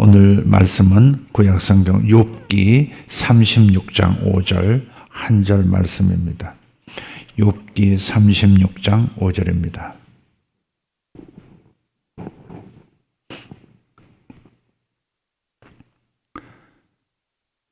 오늘 말씀은 구약성경 욥기 36장 5절 한 절 말씀입니다. 욥기 36장 5절입니다.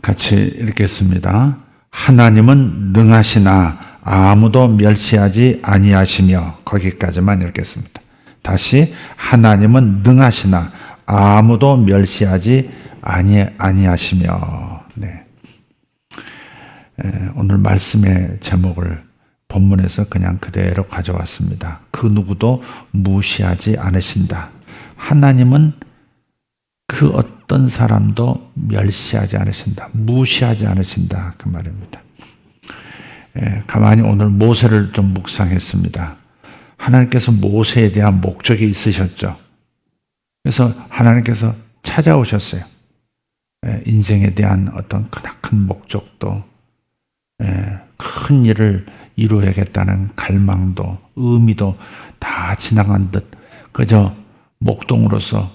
같이 읽겠습니다. 하나님은 능하시나 아무도 멸시하지 아니하시며, 거기까지만 읽겠습니다. 다시, 하나님은 능하시나 아무도 멸시하지 아니하시며. 네. 오늘 말씀의 제목을 본문에서 그냥 그대로 가져왔습니다. 그 누구도 무시하지 않으신다. 하나님은 그 어떤 사람도 멸시하지 않으신다. 무시하지 않으신다. 그 말입니다. 가만히 오늘 모세를 좀 묵상했습니다. 하나님께서 모세에 대한 목적이 있으셨죠. 그래서 하나님께서 찾아오셨어요. 인생에 대한 어떤 크나큰 목적도, 큰 일을 이루어야겠다는 갈망도, 의미도 다 지나간 듯 그저 목동으로서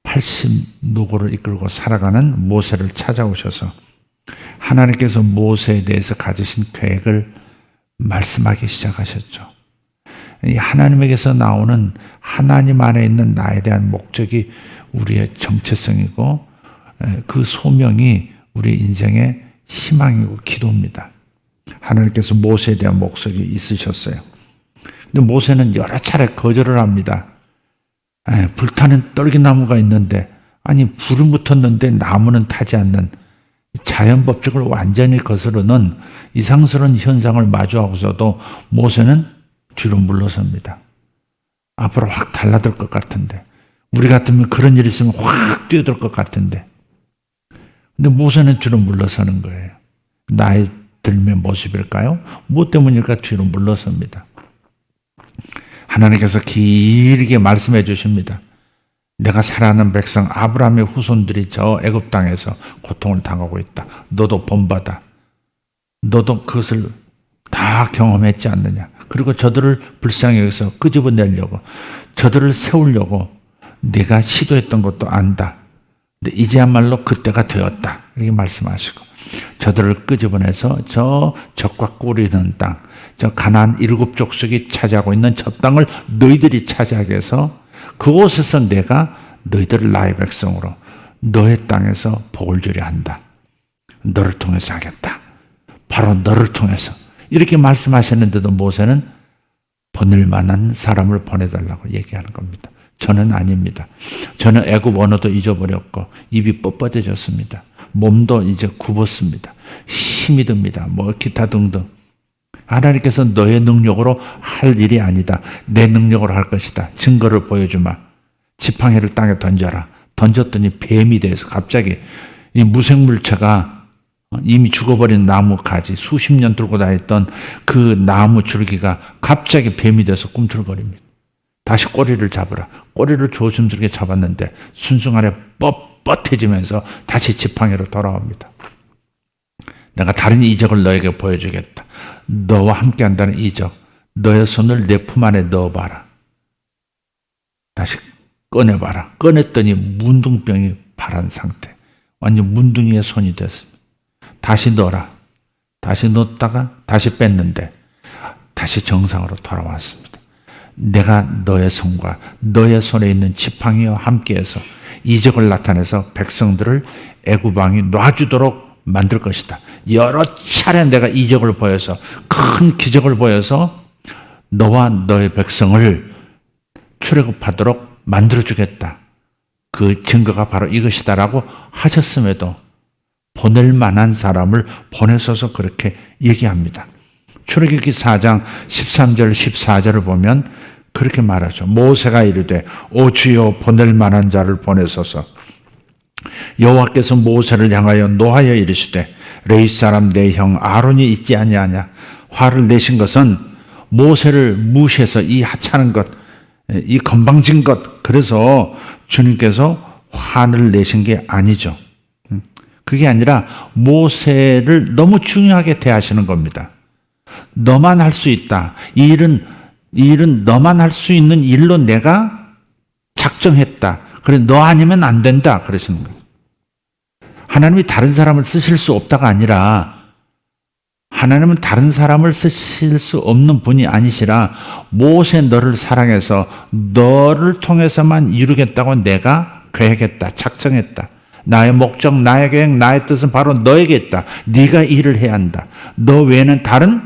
80노고를 이끌고 살아가는 모세를 찾아오셔서 하나님께서 모세에 대해서 가지신 계획을 말씀하기 시작하셨죠. 이 하나님에게서 나오는 하나님 안에 있는 나에 대한 목적이 우리의 정체성이고, 그 소명이 우리 인생의 희망이고 기도입니다. 하나님께서 모세에 대한 목적이 있으셨어요. 근데 모세는 여러 차례 거절을 합니다. 불타는 떨기나무가 있는데, 아니 불은 붙었는데 나무는 타지 않는 자연 법칙을 완전히 거스르는 이상스러운 현상을 마주하고서도 모세는 뒤로 물러섭니다. 앞으로 확 달라들 것 같은데, 우리 같으면 그런 일이 있으면 확 뛰어들 것 같은데, 근데 모세는 뒤로 물러서는 거예요. 나의 들의 모습일까요? 무엇 때문일까 뒤로 물러섭니다. 하나님께서 길게 말씀해 주십니다. 내가 사랑하는 백성 아브라함의 후손들이 저 애굽 땅에서 고통을 당하고 있다. 너도 본받아. 너도 그것을 다 경험했지 않느냐. 그리고 저들을 불쌍히 여기서 끄집어내려고, 저들을 세우려고 네가 시도했던 것도 안다. 근데 이제야말로 그때가 되었다. 이렇게 말씀하시고, 저들을 끄집어내서 저 적과 꿀이 있는 땅, 저 가나안 7 족속이 차지하고 있는 저 땅을 너희들이 차지하게 해서 그곳에서 내가 너희들을 나의 백성으로 너의 땅에서 복을 주려 한다. 너를 통해서 하겠다. 바로 너를 통해서. 이렇게 말씀하셨는데도 모세는 보낼 만한 사람을 보내달라고 얘기하는 겁니다. 저는 아닙니다. 저는 애굽 언어도 잊어버렸고 입이 뻣뻣해졌습니다. 몸도 이제 굽었습니다. 힘이 듭니다. 뭐 기타 등등. 하나님께서 너의 능력으로 할 일이 아니다. 내 능력으로 할 것이다. 증거를 보여주마. 지팡이를 땅에 던져라. 던졌더니 뱀이 돼서 갑자기 이 무생물체가 이미 죽어버린 나무 가지, 수십 년 들고 다녔던 그 나무 줄기가 갑자기 뱀이 돼서 꿈틀거립니다. 다시 꼬리를 잡으라. 꼬리를 조심스럽게 잡았는데 순순간에 뻣뻣해지면서 다시 지팡이로 돌아옵니다. 내가 다른 이적을 너에게 보여주겠다. 너와 함께한다는 이적. 너의 손을 내 품 안에 넣어봐라. 다시 꺼내봐라. 꺼냈더니 문둥병이 파란 상태. 완전 문둥이의 손이 됐습니다. 다시 넣어라. 다시 넣었다가 다시 뺐는데 다시 정상으로 돌아왔습니다. 내가 너의 손과 너의 손에 있는 지팡이와 함께해서 이적을 나타내서 백성들을 애굽 왕이 놔주도록 만들 것이다. 여러 차례 내가 이적을 보여서, 큰 기적을 보여서 너와 너의 백성을 출애굽하도록 만들어주겠다. 그 증거가 바로 이것이다라고 하셨음에도 보낼 만한 사람을 보내셔서 그렇게 얘기합니다. 출애굽기 4장 13절 14절을 보면 그렇게 말하죠. 모세가 이르되 오 주여 보낼 만한 자를 보내소서. 여호와께서 모세를 향하여 노하여 이르시되 레위 사람 내 형 아론이 있지 아니하냐. 화를 내신 것은 모세를 무시해서 이 하찮은 것, 이 건방진 것, 그래서 주님께서 화를 내신 게 아니죠. 그게 아니라 모세를 너무 중요하게 대하시는 겁니다. 너만 할 수 있다. 이 일은 너만 할 수 있는 일로 내가 작정했다. 그래, 너 아니면 안 된다. 그러시는 거예요. 하나님이 다른 사람을 쓰실 수 없다가 아니라 하나님은 다른 사람을 쓰실 수 없는 분이 아니시라 모세 너를 사랑해서 너를 통해서만 이루겠다고 내가 계획했다, 작정했다. 나의 목적, 나의 계획, 나의 뜻은 바로 너에게 있다. 네가 일을 해야 한다. 너 외에는 다른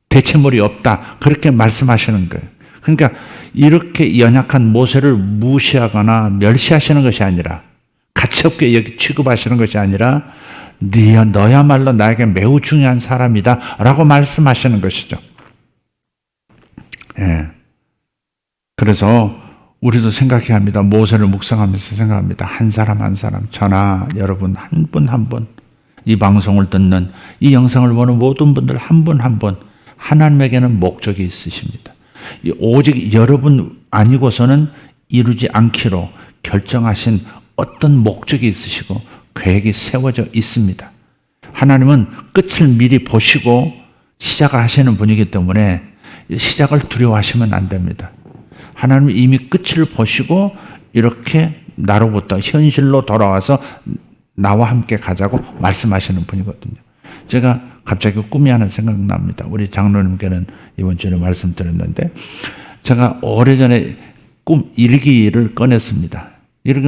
대체물이 없다. 그렇게 말씀하시는 거예요. 그러니까 이렇게 연약한 모세를 무시하거나 멸시하시는 것이 아니라 가치없게 여기 취급하시는 것이 아니라 너야말로 나에게 매우 중요한 사람이다 라고 말씀하시는 것이죠. 예. 그래서 우리도 생각해야 합니다. 모세를 묵상하면서 생각합니다. 한 사람 한 사람, 저나 여러분 한 분 한 분, 이 방송을 듣는 이 영상을 보는 모든 분들 한 분 한 분 하나님에게는 목적이 있으십니다. 오직 여러분 아니고서는 이루지 않기로 결정하신 어떤 목적이 있으시고 계획이 세워져 있습니다. 하나님은 끝을 미리 보시고 시작을 하시는 분이기 때문에 시작을 두려워하시면 안 됩니다. 하나님은 이미 끝을 보시고 이렇게 나로부터 현실로 돌아와서 나와 함께 가자고 말씀하시는 분이거든요. 제가 갑자기 꿈이 하나 생각납니다. 우리 장로님께는 이번 주에 말씀드렸는데 제가 오래전에 꿈 일기를 꺼냈습니다. 일기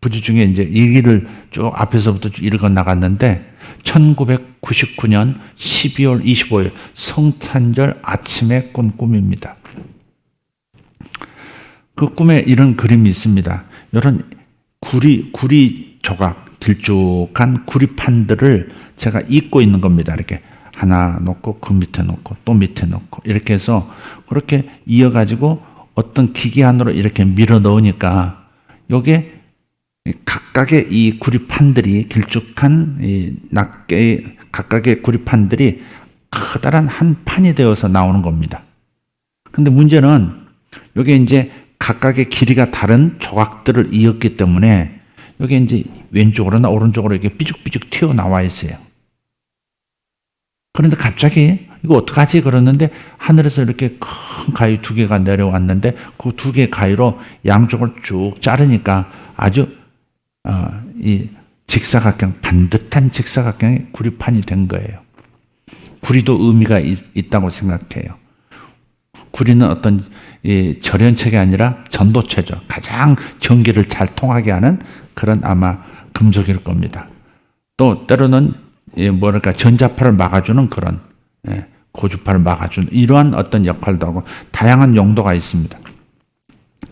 부지 중에 이제 일기를 쭉 앞에서부터 읽어 나갔는데 1999년 12월 25일 성탄절 아침에 꾼 꿈입니다. 그 꿈에 이런 그림이 있습니다. 이런 구리 조각, 길쭉한 구리판들을 제가 잇고 있는 겁니다. 이렇게 하나 놓고 그 밑에 놓고 또 밑에 놓고 이렇게 해서 그렇게 이어가지고 어떤 기계 안으로 이렇게 밀어 넣으니까 요게 각각의 이 구리판들이 길쭉한 이 낱개의 각각의 구리판들이 커다란 한 판이 되어서 나오는 겁니다. 근데 문제는 요게 이제 각각의 길이가 다른 조각들을 이었기 때문에 여기 이제 왼쪽으로나 오른쪽으로 이렇게 삐죽삐죽 튀어나와 있어요. 그런데 갑자기 이거 어떡하지? 그러는데 하늘에서 이렇게 큰 가위 2개가 내려왔는데 그 2개의 가위로 양쪽을 쭉 자르니까 아주 이 직사각형, 반듯한 직사각형의 구리판이 된 거예요. 구리도 의미가 있다고 생각해요. 구리는 어떤 절연체가 아니라 전도체죠. 가장 전기를 잘 통하게 하는 그런 아마 금속일 겁니다. 또 때로는 전자파를 막아주는 그런 고주파를 막아주는 이러한 어떤 역할도 하고 다양한 용도가 있습니다.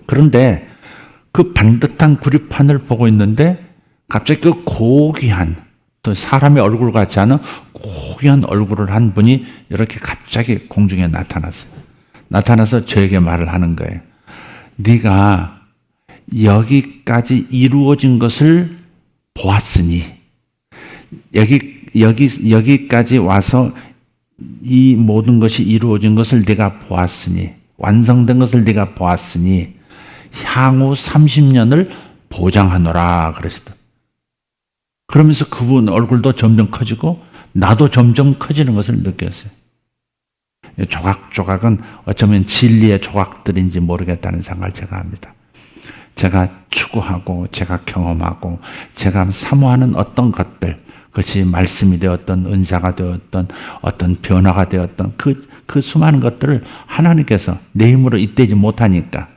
그런데 그 반듯한 구리판을 보고 있는데 갑자기 그 고귀한 또 사람의 얼굴 같지 않은 고귀한 얼굴을 한 분이 이렇게 갑자기 공중에 나타났어요. 나타나서 저에게 말을 하는 거예요. 네가 여기까지 이루어진 것을 보았으니 여기까지 와서 이 모든 것이 이루어진 것을 네가 보았으니 완성된 것을 네가 보았으니 향후 30년을 보장하노라 그러시다. 그러면서 그분 얼굴도 점점 커지고 나도 점점 커지는 것을 느꼈어요. 조각조각은 어쩌면 진리의 조각들인지 모르겠다는 생각을 제가 합니다. 제가 추구하고 제가 경험하고 제가 사모하는 어떤 것들, 그것이 말씀이 되었던 은사가 되었던 어떤 변화가 되었던 그 수많은 것들을 하나님께서 내 힘으로 잇대지 못하니까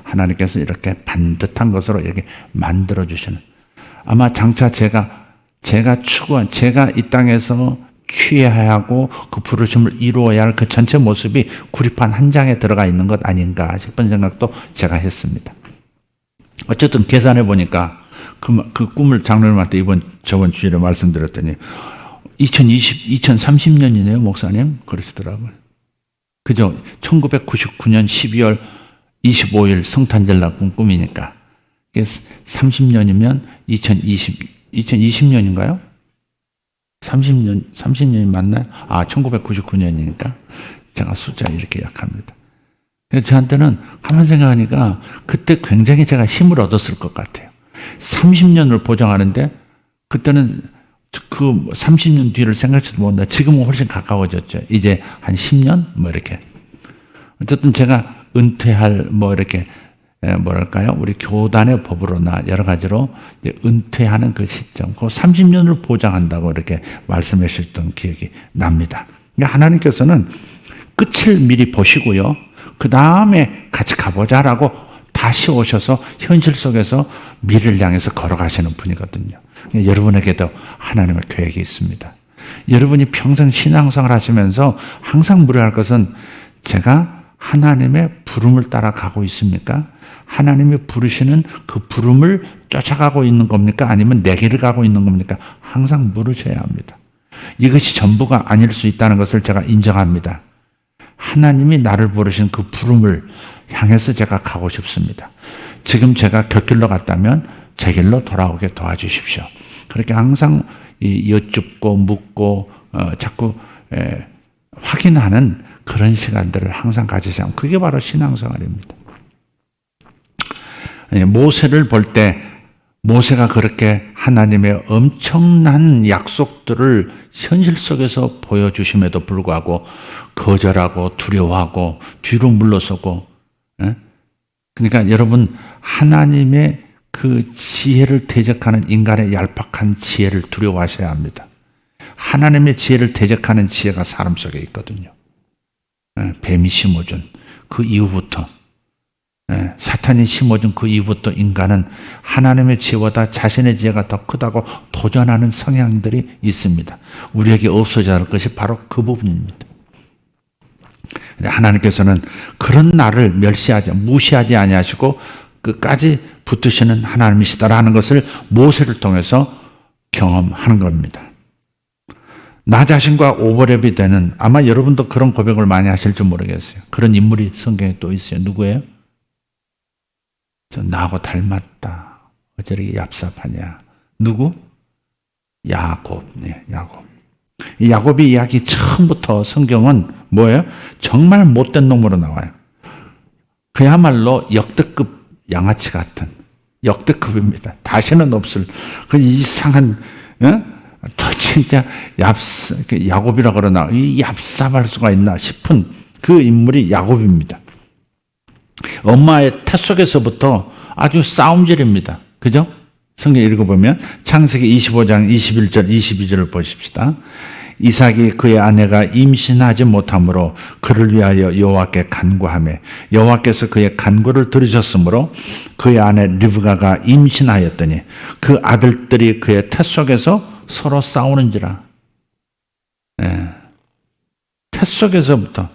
하나님께서 이렇게 반듯한 것으로 이렇게 만들어 주시는, 아마 장차 제가 추구한, 제가 이 땅에서 취해야 하고 그 부르심을 이루어야 할 그 전체 모습이 구리판 한 장에 들어가 있는 것 아닌가 싶은 생각도 제가 했습니다. 어쨌든 계산해 보니까 그 꿈을 장로님한테 저번 주일에 말씀드렸더니 2030년이네요, 목사님. 그러시더라고요. 그죠? 1999년 12월 25일 성탄절 날 꾼 꿈이니까. 30년이면 2020년인가요? 30년이 맞나요? 1999년이니까. 제가 숫자 이렇게 약합니다. 그래서 저한테는 가만히 생각하니까 그때 굉장히 제가 힘을 얻었을 것 같아요. 30년을 보장하는데 그때는 그 30년 뒤를 생각지도 못한다. 지금은 훨씬 가까워졌죠. 이제 한 10년? 이렇게. 어쨌든 제가 은퇴할 이렇게 뭐랄까요? 우리 교단의 법으로나 여러 가지로 이제 은퇴하는 그 시점, 그 30년을 보장한다고 이렇게 말씀하셨던 기억이 납니다. 그러니까 하나님께서는 끝을 미리 보시고요. 그 다음에 같이 가보자라고 다시 오셔서 현실 속에서 미래를 향해서 걸어가시는 분이거든요. 그러니까 여러분에게도 하나님의 계획이 있습니다. 여러분이 평생 신앙생활 하시면서 항상 물어야 할 것은 제가 하나님의 부름을 따라가고 있습니까? 하나님이 부르시는 그 부름을 쫓아가고 있는 겁니까? 아니면 내 길을 가고 있는 겁니까? 항상 물으셔야 합니다. 이것이 전부가 아닐 수 있다는 것을 제가 인정합니다. 하나님이 나를 부르신 그 부름을 향해서 제가 가고 싶습니다. 지금 제가 곁길로 갔다면 제 길로 돌아오게 도와주십시오. 그렇게 항상 여쭙고 묻고 자꾸 확인하는 그런 시간들을 항상 가지셔야 합니다. 그게 바로 신앙생활입니다. 모세를 볼 때 모세가 그렇게 하나님의 엄청난 약속들을 현실 속에서 보여주심에도 불구하고 거절하고 두려워하고 뒤로 물러서고, 그러니까 여러분 하나님의 그 지혜를 대적하는 인간의 얄팍한 지혜를 두려워하셔야 합니다. 하나님의 지혜를 대적하는 지혜가 사람 속에 있거든요. 뱀이 심어준 그 이후부터, 사탄이 심어준 그 이후부터 인간은 하나님의 지혜보다 자신의 지혜가 더 크다고 도전하는 성향들이 있습니다. 우리에게 없어져야 할 것이 바로 그 부분입니다. 하나님께서는 그런 나를 무시하지 아니하시고 끝까지 붙으시는 하나님이시다라는 것을 모세를 통해서 경험하는 겁니다. 나 자신과 오버랩이 되는, 아마 여러분도 그런 고백을 많이 하실지 모르겠어요. 그런 인물이 성경에 또 있어요. 누구예요? 저 나하고 닮았다. 어쩌게 얍삽하냐. 누구? 야곱. 네, 야곱. 이 야곱의 이야기 처음부터 성경은 뭐예요? 정말 못된 놈으로 나와요. 그야말로 역대급 양아치 같은 역대급입니다. 다시는 없을 그 이상한, 또 진짜 야곱이라고 그러나 이 얍삽할 수가 있나 싶은 그 인물이 야곱입니다. 엄마의 태 속에서부터 아주 싸움질입니다. 그죠? 성경 읽어보면 창세기 25장 21절 22절을 보십시다. 이삭이 그의 아내가 임신하지 못하므로 그를 위하여 여호와께 간구하며 여호와께서 그의 간구를 들으셨으므로 그의 아내 리브가가 임신하였더니 그 아들들이 그의 태 속에서 서로 싸우는지라. 태 속에서부터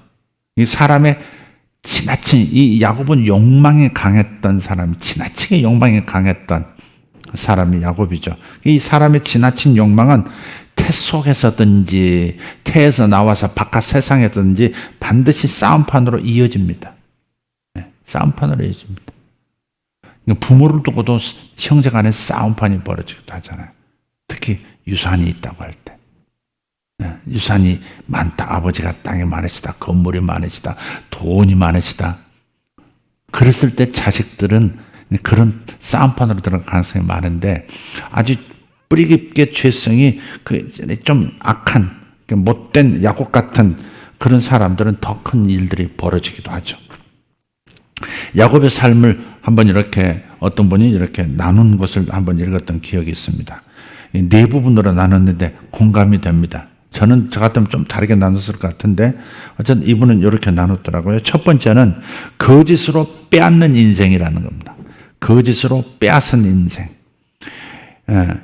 이 사람의 지나친, 이 야곱은 욕망이 강했던 사람이, 지나치게 욕망이 강했던 사람이 야곱이죠. 이 사람의 지나친 욕망은 태 속에서든지 태에서 나와서 바깥 세상에든지 반드시 싸움판으로 이어집니다. 싸움판으로 이어집니다. 부모를 두고도 형제 간에 싸움판이 벌어지기도 하잖아요. 특히 유산이 있다고 할 때. 유산이 많다. 아버지가 땅이 많으시다. 건물이 많으시다. 돈이 많으시다. 그랬을 때 자식들은 그런 싸움판으로 들어갈 가능성이 많은데 아주 뿌리 깊게 죄성이 좀 악한 못된 야곱 같은 그런 사람들은 더 큰 일들이 벌어지기도 하죠. 야곱의 삶을 한번 이렇게 어떤 분이 이렇게 나눈 것을 한번 읽었던 기억이 있습니다. 네 부분으로 나눴는데 공감이 됩니다. 저는 저 같으면 좀 다르게 나눴을 것 같은데 어쨌든 이분은 이렇게 나눴더라고요. 첫 번째는 거짓으로 빼앗는 인생이라는 겁니다. 거짓으로 빼앗은 인생.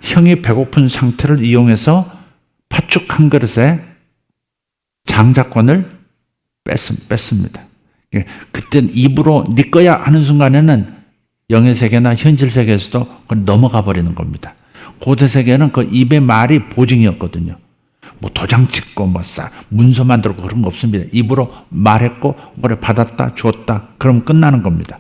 형이 배고픈 상태를 이용해서 팥죽 한 그릇에 장자권을 뺐습니다. 그때는 입으로 네 거야 하는 순간에는 영의 세계나 현실 세계에서도 그걸 넘어가 버리는 겁니다. 고대 세계는 그 입의 말이 보증이었거든요. 뭐 도장 찍고 문서 만들고 그런 거 없습니다. 입으로 말했고 그걸 받았다 줬다 그럼 끝나는 겁니다.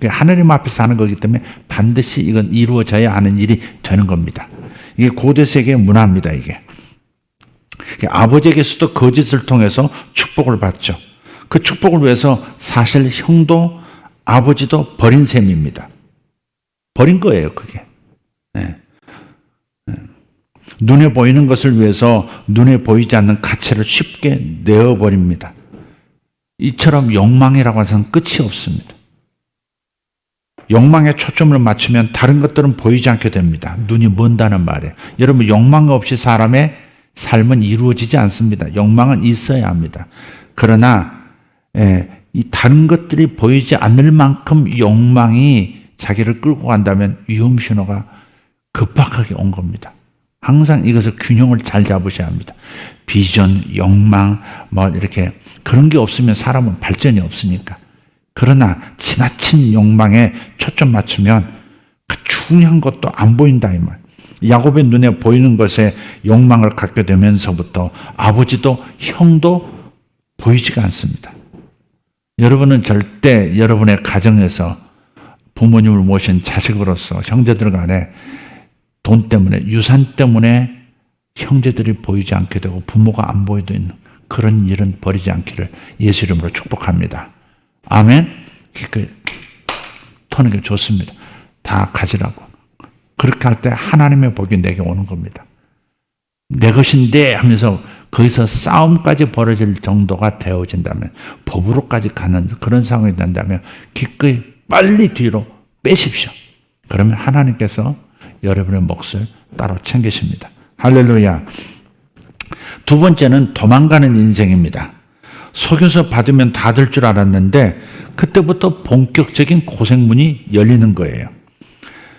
하느님 앞에서 하는 거기 때문에 반드시 이건 이루어져야 하는 일이 되는 겁니다. 이게 고대 세계의 문화입니다. 이게 아버지에게서도 거짓을 통해서 축복을 받죠. 그 축복을 위해서 사실 형도 아버지도 버린 셈입니다. 버린 거예요, 그게. 눈에 보이는 것을 위해서 눈에 보이지 않는 가치를 쉽게 내어버립니다. 이처럼 욕망이라고 해서는 끝이 없습니다. 욕망에 초점을 맞추면 다른 것들은 보이지 않게 됩니다. 눈이 먼다는 말이에요. 여러분, 욕망 없이 사람의 삶은 이루어지지 않습니다. 욕망은 있어야 합니다. 그러나 이 다른 것들이 보이지 않을 만큼 욕망이 자기를 끌고 간다면 위험 신호가 급박하게 온 겁니다. 항상 이것을 균형을 잘 잡으셔야 합니다. 비전, 욕망, 이렇게 그런 게 없으면 사람은 발전이 없으니까. 그러나 지나친 욕망에 초점 맞추면 그 중요한 것도 안 보인다 이 말. 야곱의 눈에 보이는 것에 욕망을 갖게 되면서부터 아버지도 형도 보이지가 않습니다. 여러분은 절대 여러분의 가정에서 부모님을 모신 자식으로서 형제들 간에 돈 때문에, 유산 때문에 형제들이 보이지 않게 되고 부모가 안 보이도 있는 그런 일은 벌이지 않기를 예수 이름으로 축복합니다. 아멘. 터는 게 좋습니다. 다 가지라고. 그렇게 할 때 하나님의 복이 내게 오는 겁니다. 내 것인데 하면서 거기서 싸움까지 벌어질 정도가 되어진다면, 법으로까지 가는 그런 상황이 된다면 기꺼이 빨리 뒤로 빼십시오. 그러면 하나님께서 여러분의 몫을 따로 챙기십니다. 할렐루야. 두 번째는 도망가는 인생입니다. 속여서 받으면 다 될 줄 알았는데 그때부터 본격적인 고생문이 열리는 거예요.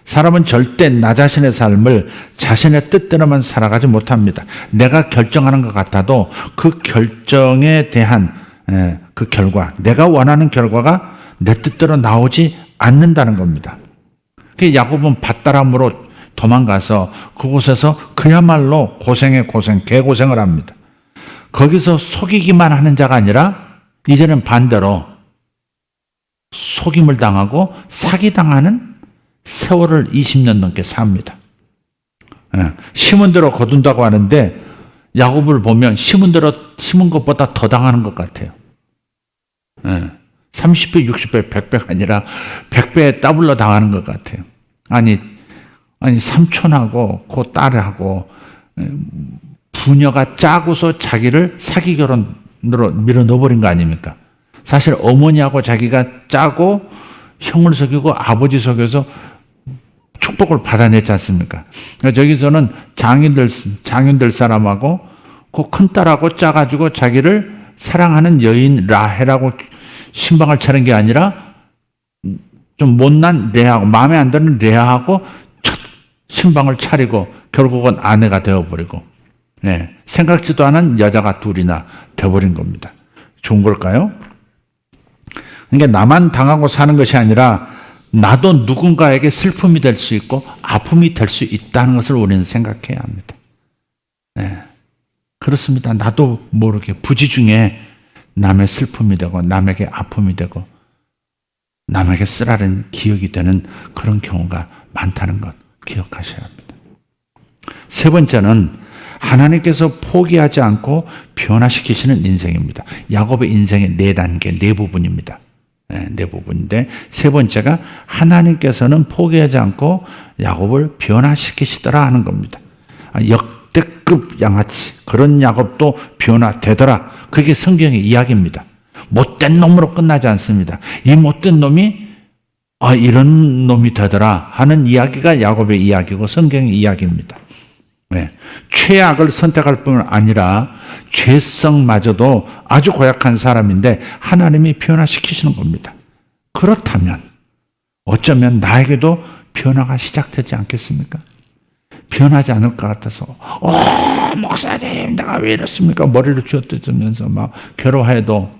사람은 절대 나 자신의 삶을 자신의 뜻대로만 살아가지 못합니다. 내가 결정하는 것 같아도 그 결정에 대한 그 결과, 내가 원하는 결과가 내 뜻대로 나오지 않는다는 겁니다. 야곱은 밧다람으로 도망가서 그곳에서 그야말로 고생에 고생, 개고생을 합니다. 거기서 속이기만 하는 자가 아니라 이제는 반대로 속임을 당하고 사기당하는 세월을 20년 넘게 삽니다. 심은 대로 거둔다고 하는데 야곱을 보면 심은 대로 심은 것보다 더 당하는 것 같아요. 30배, 60배, 100배가 아니라 100배에 더블로 당하는 것 같아요. 아니 삼촌하고 그 딸하고 부녀가 짜고서 자기를 사기 결혼으로 밀어 넣어버린 거 아닙니까? 사실 어머니하고 자기가 짜고 형을 속이고 아버지 속여서 축복을 받아냈지 않습니까? 저기서는 장인들 사람하고 그 큰딸하고 짜가지고 자기를 사랑하는 여인 라헬하고 신방을 차린 게 아니라 좀 못난 레아하고 마음에 안 드는 레아하고 첫 신방을 차리고 결국은 아내가 되어버리고 생각지도 않은 여자가 둘이나 되어버린 겁니다. 좋은 걸까요? 그러니까 나만 당하고 사는 것이 아니라 나도 누군가에게 슬픔이 될 수 있고 아픔이 될 수 있다는 것을 우리는 생각해야 합니다. 그렇습니다. 나도 모르게 부지 중에 남의 슬픔이 되고 남에게 아픔이 되고 남에게 쓰라린 기억이 되는 그런 경우가 많다는 것 기억하셔야 합니다. 세 번째는 하나님께서 포기하지 않고 변화시키시는 인생입니다. 야곱의 인생의 4단계, 4부분입니다. 네 부분인데 세 번째가 하나님께서는 포기하지 않고 야곱을 변화시키시더라 하는 겁니다. 역대급 양아치 그런 야곱도 변화되더라. 그게 성경의 이야기입니다. 못된 놈으로 끝나지 않습니다. 이 못된 놈이 이런 놈이 되더라 하는 이야기가 야곱의 이야기고 성경의 이야기입니다. 최악을 선택할 뿐 아니라 죄성마저도 아주 고약한 사람인데 하나님이 변화시키시는 겁니다. 그렇다면 어쩌면 나에게도 변화가 시작되지 않겠습니까? 변하지 않을 것 같아서 목사님 내가 왜 이렇습니까? 머리를 쥐어뜯으면서 막 괴로워해도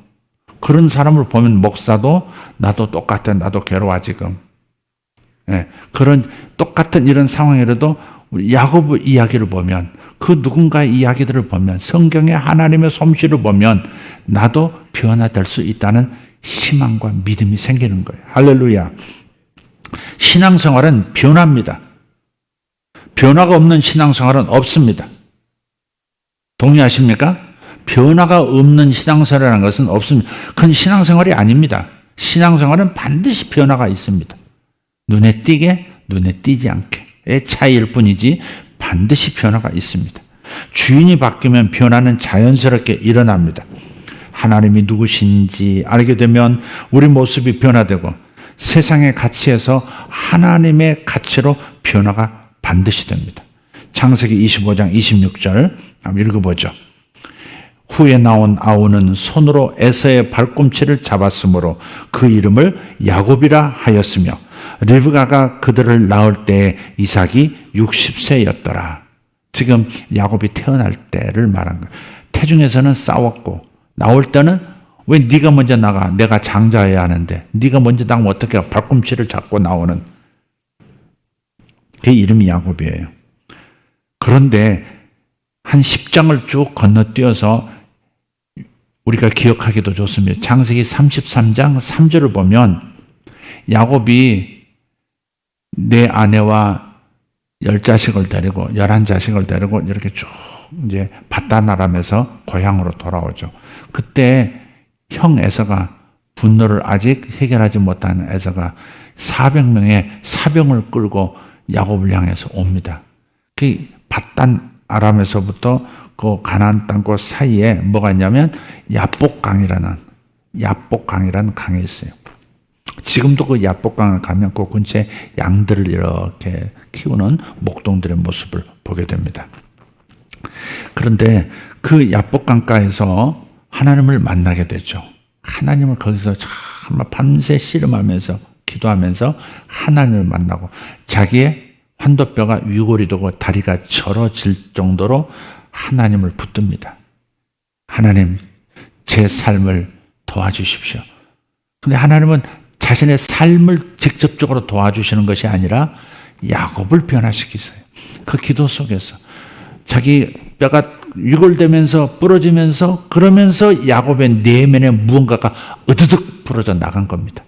그런 사람을 보면 목사도 나도 똑같아. 나도 괴로워 지금. 그런 똑같은 이런 상황이라도 우리 야곱의 이야기를 보면 그 누군가의 이야기들을 보면 성경의 하나님의 솜씨를 보면 나도 변화될 수 있다는 희망과 믿음이 생기는 거예요. 할렐루야. 신앙생활은 변화입니다. 변화가 없는 신앙생활은 없습니다. 동의하십니까? 변화가 없는 신앙생활이라는 것은 없습니다. 그건 신앙생활이 아닙니다. 신앙생활은 반드시 변화가 있습니다. 눈에 띄게 눈에 띄지 않게의 차이일 뿐이지 반드시 변화가 있습니다. 주인이 바뀌면 변화는 자연스럽게 일어납니다. 하나님이 누구신지 알게 되면 우리 모습이 변화되고 세상의 가치에서 하나님의 가치로 변화가 반드시 됩니다. 창세기 25장 26절 한번 읽어보죠. 후에 나온 아우는 손으로 에서의 발꿈치를 잡았으므로 그 이름을 야곱이라 하였으며 리브가가 그들을 낳을 때에 이삭이 60세였더라. 지금 야곱이 태어날 때를 말한 거예요. 태중에서는 싸웠고 나올 때는 왜 네가 먼저 나가? 내가 장자여야 하는데 네가 먼저 나가면 어떻게 발꿈치를 잡고 나오는 그 이름이 야곱이에요. 그런데 한 10장을 쭉 건너뛰어서 우리가 기억하기도 좋습니다. 창세기 33장 3절을 보면 야곱이 내 아내와 10자식을 데리고 11자식을 데리고 이렇게 쭉 이제 바다나람에서 고향으로 돌아오죠. 그때 형 에서가 분노를 아직 해결하지 못한 에서가 400명의 사병을 끌고 야곱을 향해서 옵니다. 그 바단 아람에서부터 그 가나안 땅 사이에 뭐가 있냐면 야복강이라는 강이 있어요. 지금도 그 야복강을 가면 그 근처에 양들을 이렇게 키우는 목동들의 모습을 보게 됩니다. 그런데 그 야복강가에서 하나님을 만나게 되죠. 하나님을 거기서 정말 밤새 씨름하면서 기도하면서 하나님을 만나고 자기의 환도뼈가 위골이 되고 다리가 절어질 정도로 하나님을 붙듭니다. 하나님, 제 삶을 도와주십시오. 근데 하나님은 자신의 삶을 직접적으로 도와주시는 것이 아니라 야곱을 변화시키세요. 그 기도 속에서 자기 뼈가 위골되면서 부러지면서 그러면서 야곱의 내면에 무언가가 으드득 부러져 나간 겁니다.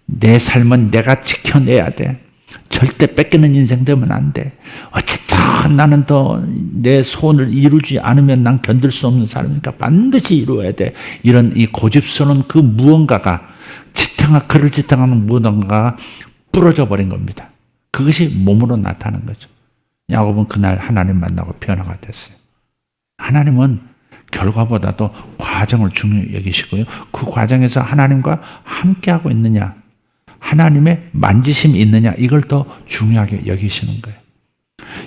내 삶은 내가 지켜내야 돼. 절대 뺏기는 인생 되면 안 돼. 어쨌든 나는 더 내 소원을 이루지 않으면 난 견딜 수 없는 사람이니까 반드시 이루어야 돼. 이런 이 고집스러운 그 무언가가 그를 지탱하는 무언가가 부러져 버린 겁니다. 그것이 몸으로 나타난 거죠. 야곱은 그날 하나님 만나고 변화가 됐어요. 하나님은 결과보다도 과정을 중요히 여기시고요. 그 과정에서 하나님과 함께하고 있느냐, 하나님의 만지심이 있느냐, 이걸 더 중요하게 여기시는 거예요.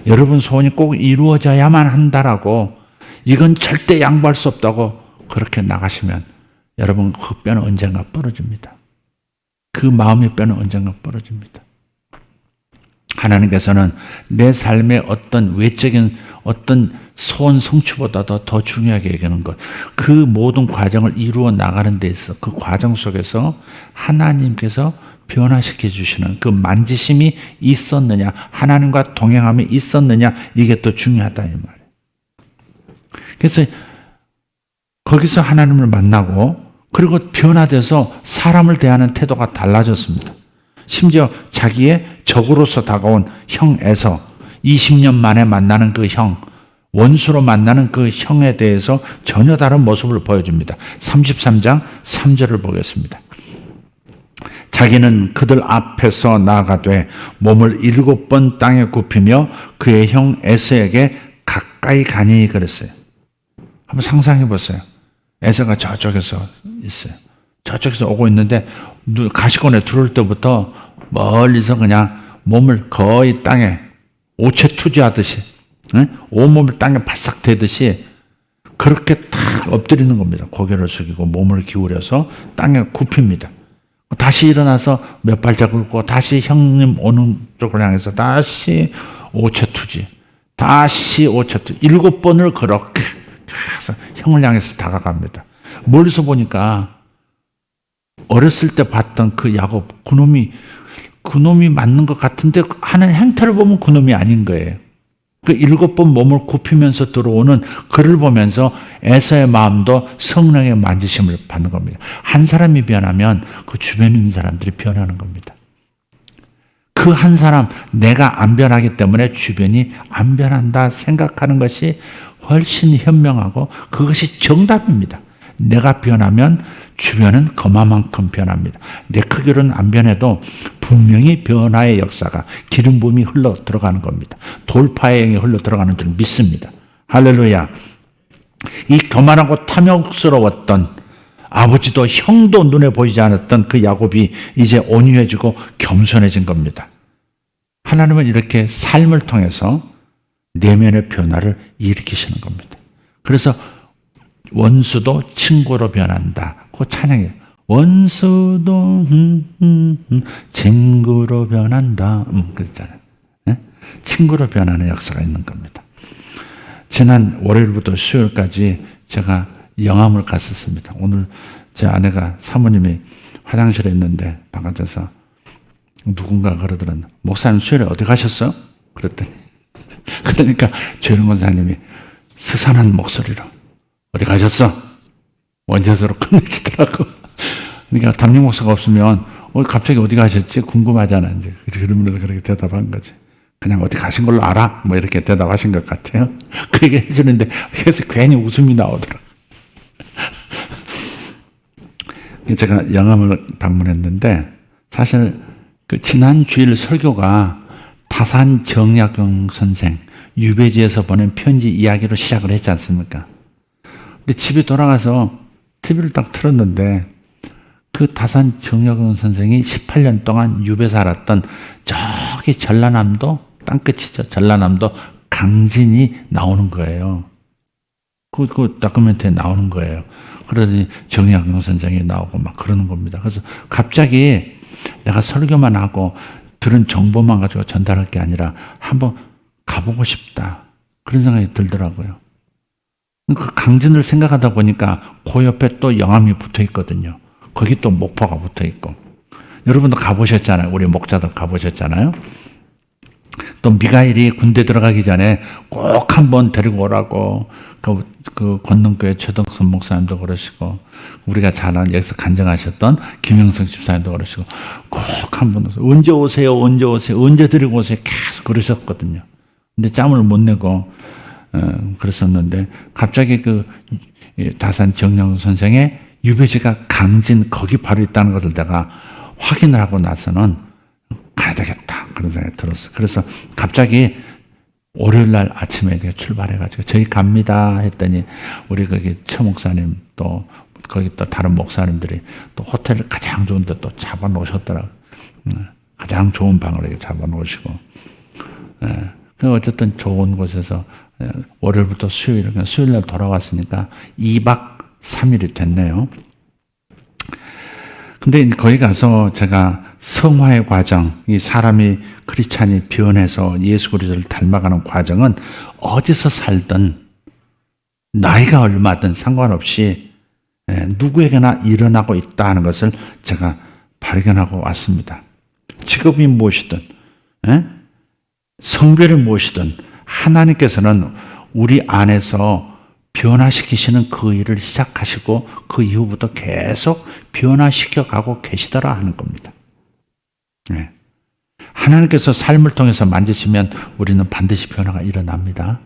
여러분 소원이 꼭 이루어져야만 한다라고 이건 절대 양보할 수 없다고 그렇게 나가시면 여러분 그 뼈는 언젠가 부러집니다. 그 마음의 뼈는 언젠가 부러집니다. 하나님께서는 내 삶의 어떤 외적인 어떤 소원 성취보다도 더 중요하게 여기는 것, 그 모든 과정을 이루어 나가는 데 있어 그 과정 속에서 하나님께서 변화시켜 주시는 그 만지심이 있었느냐, 하나님과 동행함이 있었느냐, 이게 또 중요하다 이 말이에요. 그래서 거기서 하나님을 만나고 그리고 변화돼서 사람을 대하는 태도가 달라졌습니다. 심지어 자기의 적으로서 다가온 형 에서 20년 만에 만나는 그 형, 원수로 만나는 그 형에 대해서 전혀 다른 모습을 보여줍니다. 33장 3절을 보겠습니다. 자기는 그들 앞에서 나아가되 몸을 7번 땅에 굽히며 그의 형 에서에게 가까이 가니 그랬어요. 한번 상상해 보세요. 에서가 저쪽에서 있어요. 저쪽에서 오고 있는데 가시권에 들어올 때부터 멀리서 그냥 몸을 거의 땅에 오체투지하듯이 온몸을 땅에 바싹 대듯이 그렇게 탁 엎드리는 겁니다. 고개를 숙이고 몸을 기울여서 땅에 굽힙니다. 다시 일어나서 몇 발자국 걷고 다시 형님 오는 쪽을 향해서 다시 오체투지, 다시 오체투지 7번을 그렇게 해서 형을 향해서 다가갑니다. 멀리서 보니까 어렸을 때 봤던 그 야곱, 그놈이 맞는 것 같은데 하는 행태를 보면 그놈이 아닌 거예요. 그 7번 몸을 굽히면서 들어오는 그를 보면서 에서의 마음도 성령의 만지심을 받는 겁니다. 한 사람이 변하면 그 주변에 있는 사람들이 변하는 겁니다. 그 한 사람, 내가 안 변하기 때문에 주변이 안 변한다 생각하는 것이 훨씬 현명하고 그것이 정답입니다. 내가 변하면 주변은 그만큼 변합니다. 내 크기로는 안 변해도 분명히 변화의 역사가 기름 부음이 흘러 들어가는 겁니다. 돌파의 영이 흘러 들어가는 줄 믿습니다. 할렐루야. 이 교만하고 탐욕스러웠던 아버지도 형도 눈에 보이지 않았던 그 야곱이 이제 온유해지고 겸손해진 겁니다. 하나님은 이렇게 삶을 통해서 내면의 변화를 일으키시는 겁니다. 그래서 원수도 친구로 변한다. 그 찬양이에요. 원수도 친구로 변한다. 그랬잖아요. 네? 친구로 변하는 역사가 있는 겁니다. 지난 월요일부터 수요일까지 제가 영암을 갔었습니다. 오늘 제 아내가 사모님이 화장실에 있는데 바깥에서 누군가 그러더라고요. 목사님 수요일에 어디 가셨어요? 그랬더니 그러니까 조영 권사님이 스산한 목소리로 어디 가셨어? 원샷으로 끝내시더라고. 그러니까 담임 목사가 없으면 갑자기 어디 가셨지? 궁금하잖아. 이제 그러면서 그렇게 대답한 거지. 그냥 어디 가신 걸로 알아? 뭐 이렇게 대답하신 것 같아요. 그 얘기 해주는데 그래서 괜히 웃음이 나오더라고. 제가 영암을 방문했는데 사실 그 지난 주일 설교가 다산 정약용 선생 유배지에서 보낸 편지 이야기로 시작을 했지 않습니까? 근데 집에 돌아가서 TV를 딱 틀었는데 그 다산 정약용 선생이 18년 동안 유배 살았던 저기 전라남도 땅끝이죠. 전라남도 강진이 나오는 거예요. 그 다큐멘터리에 나오는 거예요. 그러더니 정약용 선생이 나오고 막 그러는 겁니다. 그래서 갑자기 내가 설교만 하고 들은 정보만 가지고 전달할 게 아니라 한번 가보고 싶다. 그런 생각이 들더라고요. 그 강진을 생각하다 보니까 그 옆에 또 영암이 붙어 있거든요. 거기 또 목포가 붙어 있고. 여러분도 가보셨잖아요. 우리 목자들 가보셨잖아요. 또 미가엘이 군대 들어가기 전에 꼭 한번 데리고 오라고 그 권능교회 최덕선 목사님도 그러시고 우리가 잘 아는 여기서 간증하셨던 김영성 집사님도 그러시고 꼭 한번 언제 오세요 언제 데리고 오세요 계속 그러셨거든요. 근데 짬을 못 내고 그랬었는데 갑자기 그 다산 정영 선생의 유배지가 강진 거기 바로 있다는 것을 내가 확인을 하고 나서는 가야 되겠다 그런 생각이 들었어요. 그래서 갑자기 월요일 날 아침에 출발해가지고 저희 갑니다 했더니 우리 거기 최 목사님 또 거기 또 다른 목사님들이 또 호텔 가장 좋은 데 또 잡아놓으셨더라고요. 가장 좋은 방을 이렇게 잡아놓으시고 어쨌든 좋은 곳에서 월요일부터 수요일 날 돌아왔으니까 2박 3일이 됐네요. 근데 거기 가서 제가 성화의 과정, 이 사람이 크리스찬이 변해서 예수 그리스도를 닮아가는 과정은 어디서 살든 나이가 얼마든 상관없이 누구에게나 일어나고 있다는 것을 제가 발견하고 왔습니다. 직업이 무엇이든 성별이 무엇이든 하나님께서는 우리 안에서 변화시키시는 그 일을 시작하시고 그 이후부터 계속 변화시켜 가고 계시더라 하는 겁니다. 하나님께서 삶을 통해서 만지시면 우리는 반드시 변화가 일어납니다.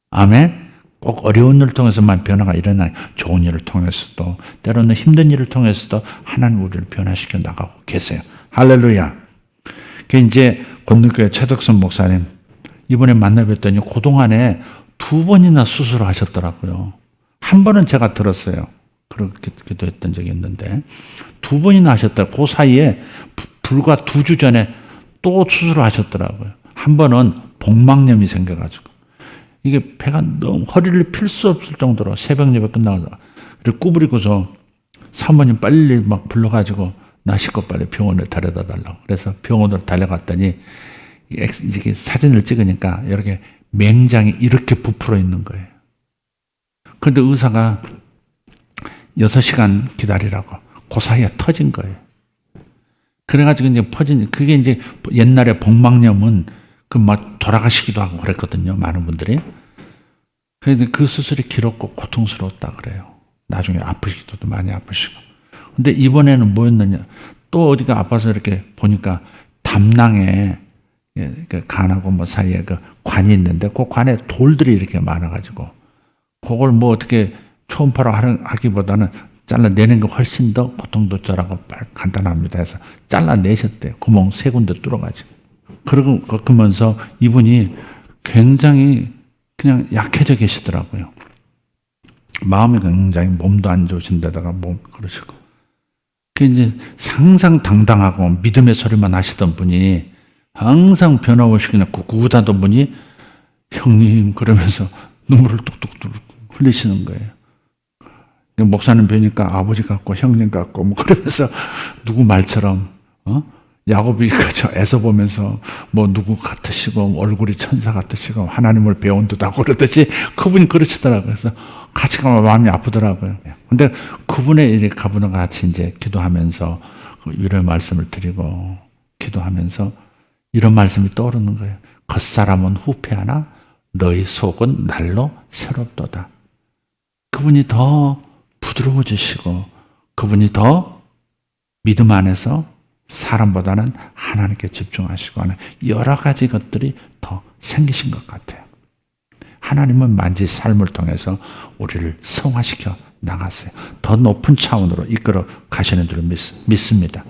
아멘. 꼭 어려운 일을 통해서만 변화가 일어나요. 좋은 일을 통해서도 때로는 힘든 일을 통해서도 하나님 우리를 변화시켜 나가고 계세요. 할렐루야. 그 이제 권능교회 최덕선 목사님 이번에 만나 뵀더니 그동안에 2번이나 수술을 하셨더라고요. 한 번은 제가 들었어요. 그렇게 기도했던 적이 있는데 2번이나 하셨다. 그 사이에 불과 2주 전에 또 수술을 하셨더라고요. 한 번은 복막염이 생겨가지고 이게 배가 너무 허리를 필 수 없을 정도로 새벽 예배 끝나고 그리고 구부리고서 사모님 빨리 막 불러가지고 나 싣고 빨리 병원에 데려다 달라고. 그래서 병원으로 달려갔더니 이게 사진을 찍으니까 이렇게 맹장이 이렇게 부풀어 있는 거예요. 그런데 의사가 6시간 기다리라고. 그 사이에 터진 거예요. 그래가지고 이제 그게 이제 옛날에 복막염은 그 막 돌아가시기도 하고 그랬거든요. 많은 분들이. 그런데 그 수술이 길었고 고통스러웠다 그래요. 나중에 아프시기도 많이 아프시고. 근데 이번에는 뭐였느냐. 또 어디가 아파서 이렇게 보니까 담낭에 간하고 뭐 사이에 그 관이 있는데 그 관에 돌들이 이렇게 많아가지고 그걸 뭐 어떻게 초음파로 하기보다는 잘라내는 게 훨씬 더 고통도 덜하고 간단합니다 해서 잘라내셨대요. 구멍 3군데 뚫어가지고. 그러면서 이분이 굉장히 그냥 약해져 계시더라고요. 마음이 굉장히 몸도 안 좋으신 데다가 그러시고. 그 이제 항상 당당하고 믿음의 소리만 하시던 분이 항상 변함없이 그냥 구구하던 분이 형님 그러면서 눈물을 뚝뚝뚝 흘리시는 거예요. 목사님 뵈니까 아버지 같고 형님 같고 뭐 그러면서 누구 말처럼 야곱이 그저 애써 보면서 뭐 누구 같으시고 얼굴이 천사 같으시고 하나님을 배운 듯하고 그러듯이 그분이 그러시더라고요. 그래서 같이 가면 마음이 아프더라고요. 근데 그분의 일이 가분과 같이 이제 기도하면서 위로의 말씀을 드리고 기도하면서 이런 말씀이 떠오르는 거예요. 겉사람은 후패하나 너희 속은 날로 새롭도다. 그분이 더 부드러워지시고 그분이 더 믿음 안에서 사람보다는 하나님께 집중하시고 하는 여러 가지 것들이 더 생기신 것 같아요. 하나님은 만지 삶을 통해서 우리를 성화시켜 나갔어요. 더 높은 차원으로 이끌어 가시는 줄 믿습니다.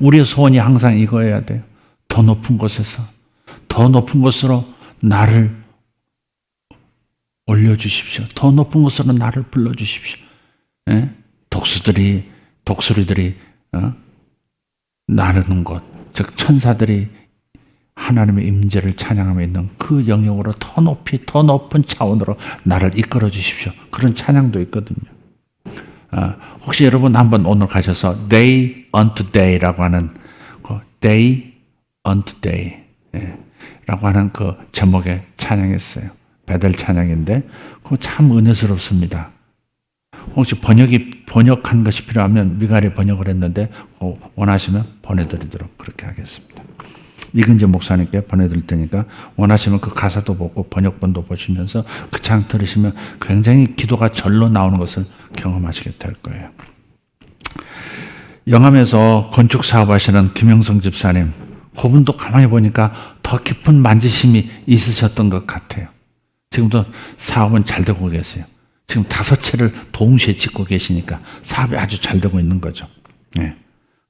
우리의 소원이 항상 이거여야 돼요. 더 높은 곳에서 더 높은 곳으로 나를 올려주십시오. 더 높은 곳으로 나를 불러주십시오. 예? 독수리들이 나르는 곳, 즉 천사들이 하나님의 임재를 찬양하며 있는 그 영역으로 더 높이 더 높은 차원으로 나를 이끌어 주십시오. 그런 찬양도 있거든요. 혹시 여러분 한번 오늘 가셔서 Day unto Day라고 하는 Day unto Day 라고 하는 그 제목의 찬양했어요. 베델 찬양인데 그거 참 은혜스럽습니다. 혹시 번역한 것이 필요하면 미갈이 번역을 했는데 원하시면 보내드리도록 그렇게 하겠습니다. 이근재 목사님께 보내드릴 테니까 원하시면 그 가사도 보고 번역본도 보시면서 그 찬양 들으시면 굉장히 기도가 절로 나오는 것을 경험하시게 될 거예요. 영암에서 건축 사업하시는 김영성 집사님, 그분도 가만히 보니까 더 깊은 만지심이 있으셨던 것 같아요. 지금도 사업은 잘 되고 계세요. 지금 5채를 동시에 짓고 계시니까 사업이 아주 잘 되고 있는 거죠. 네.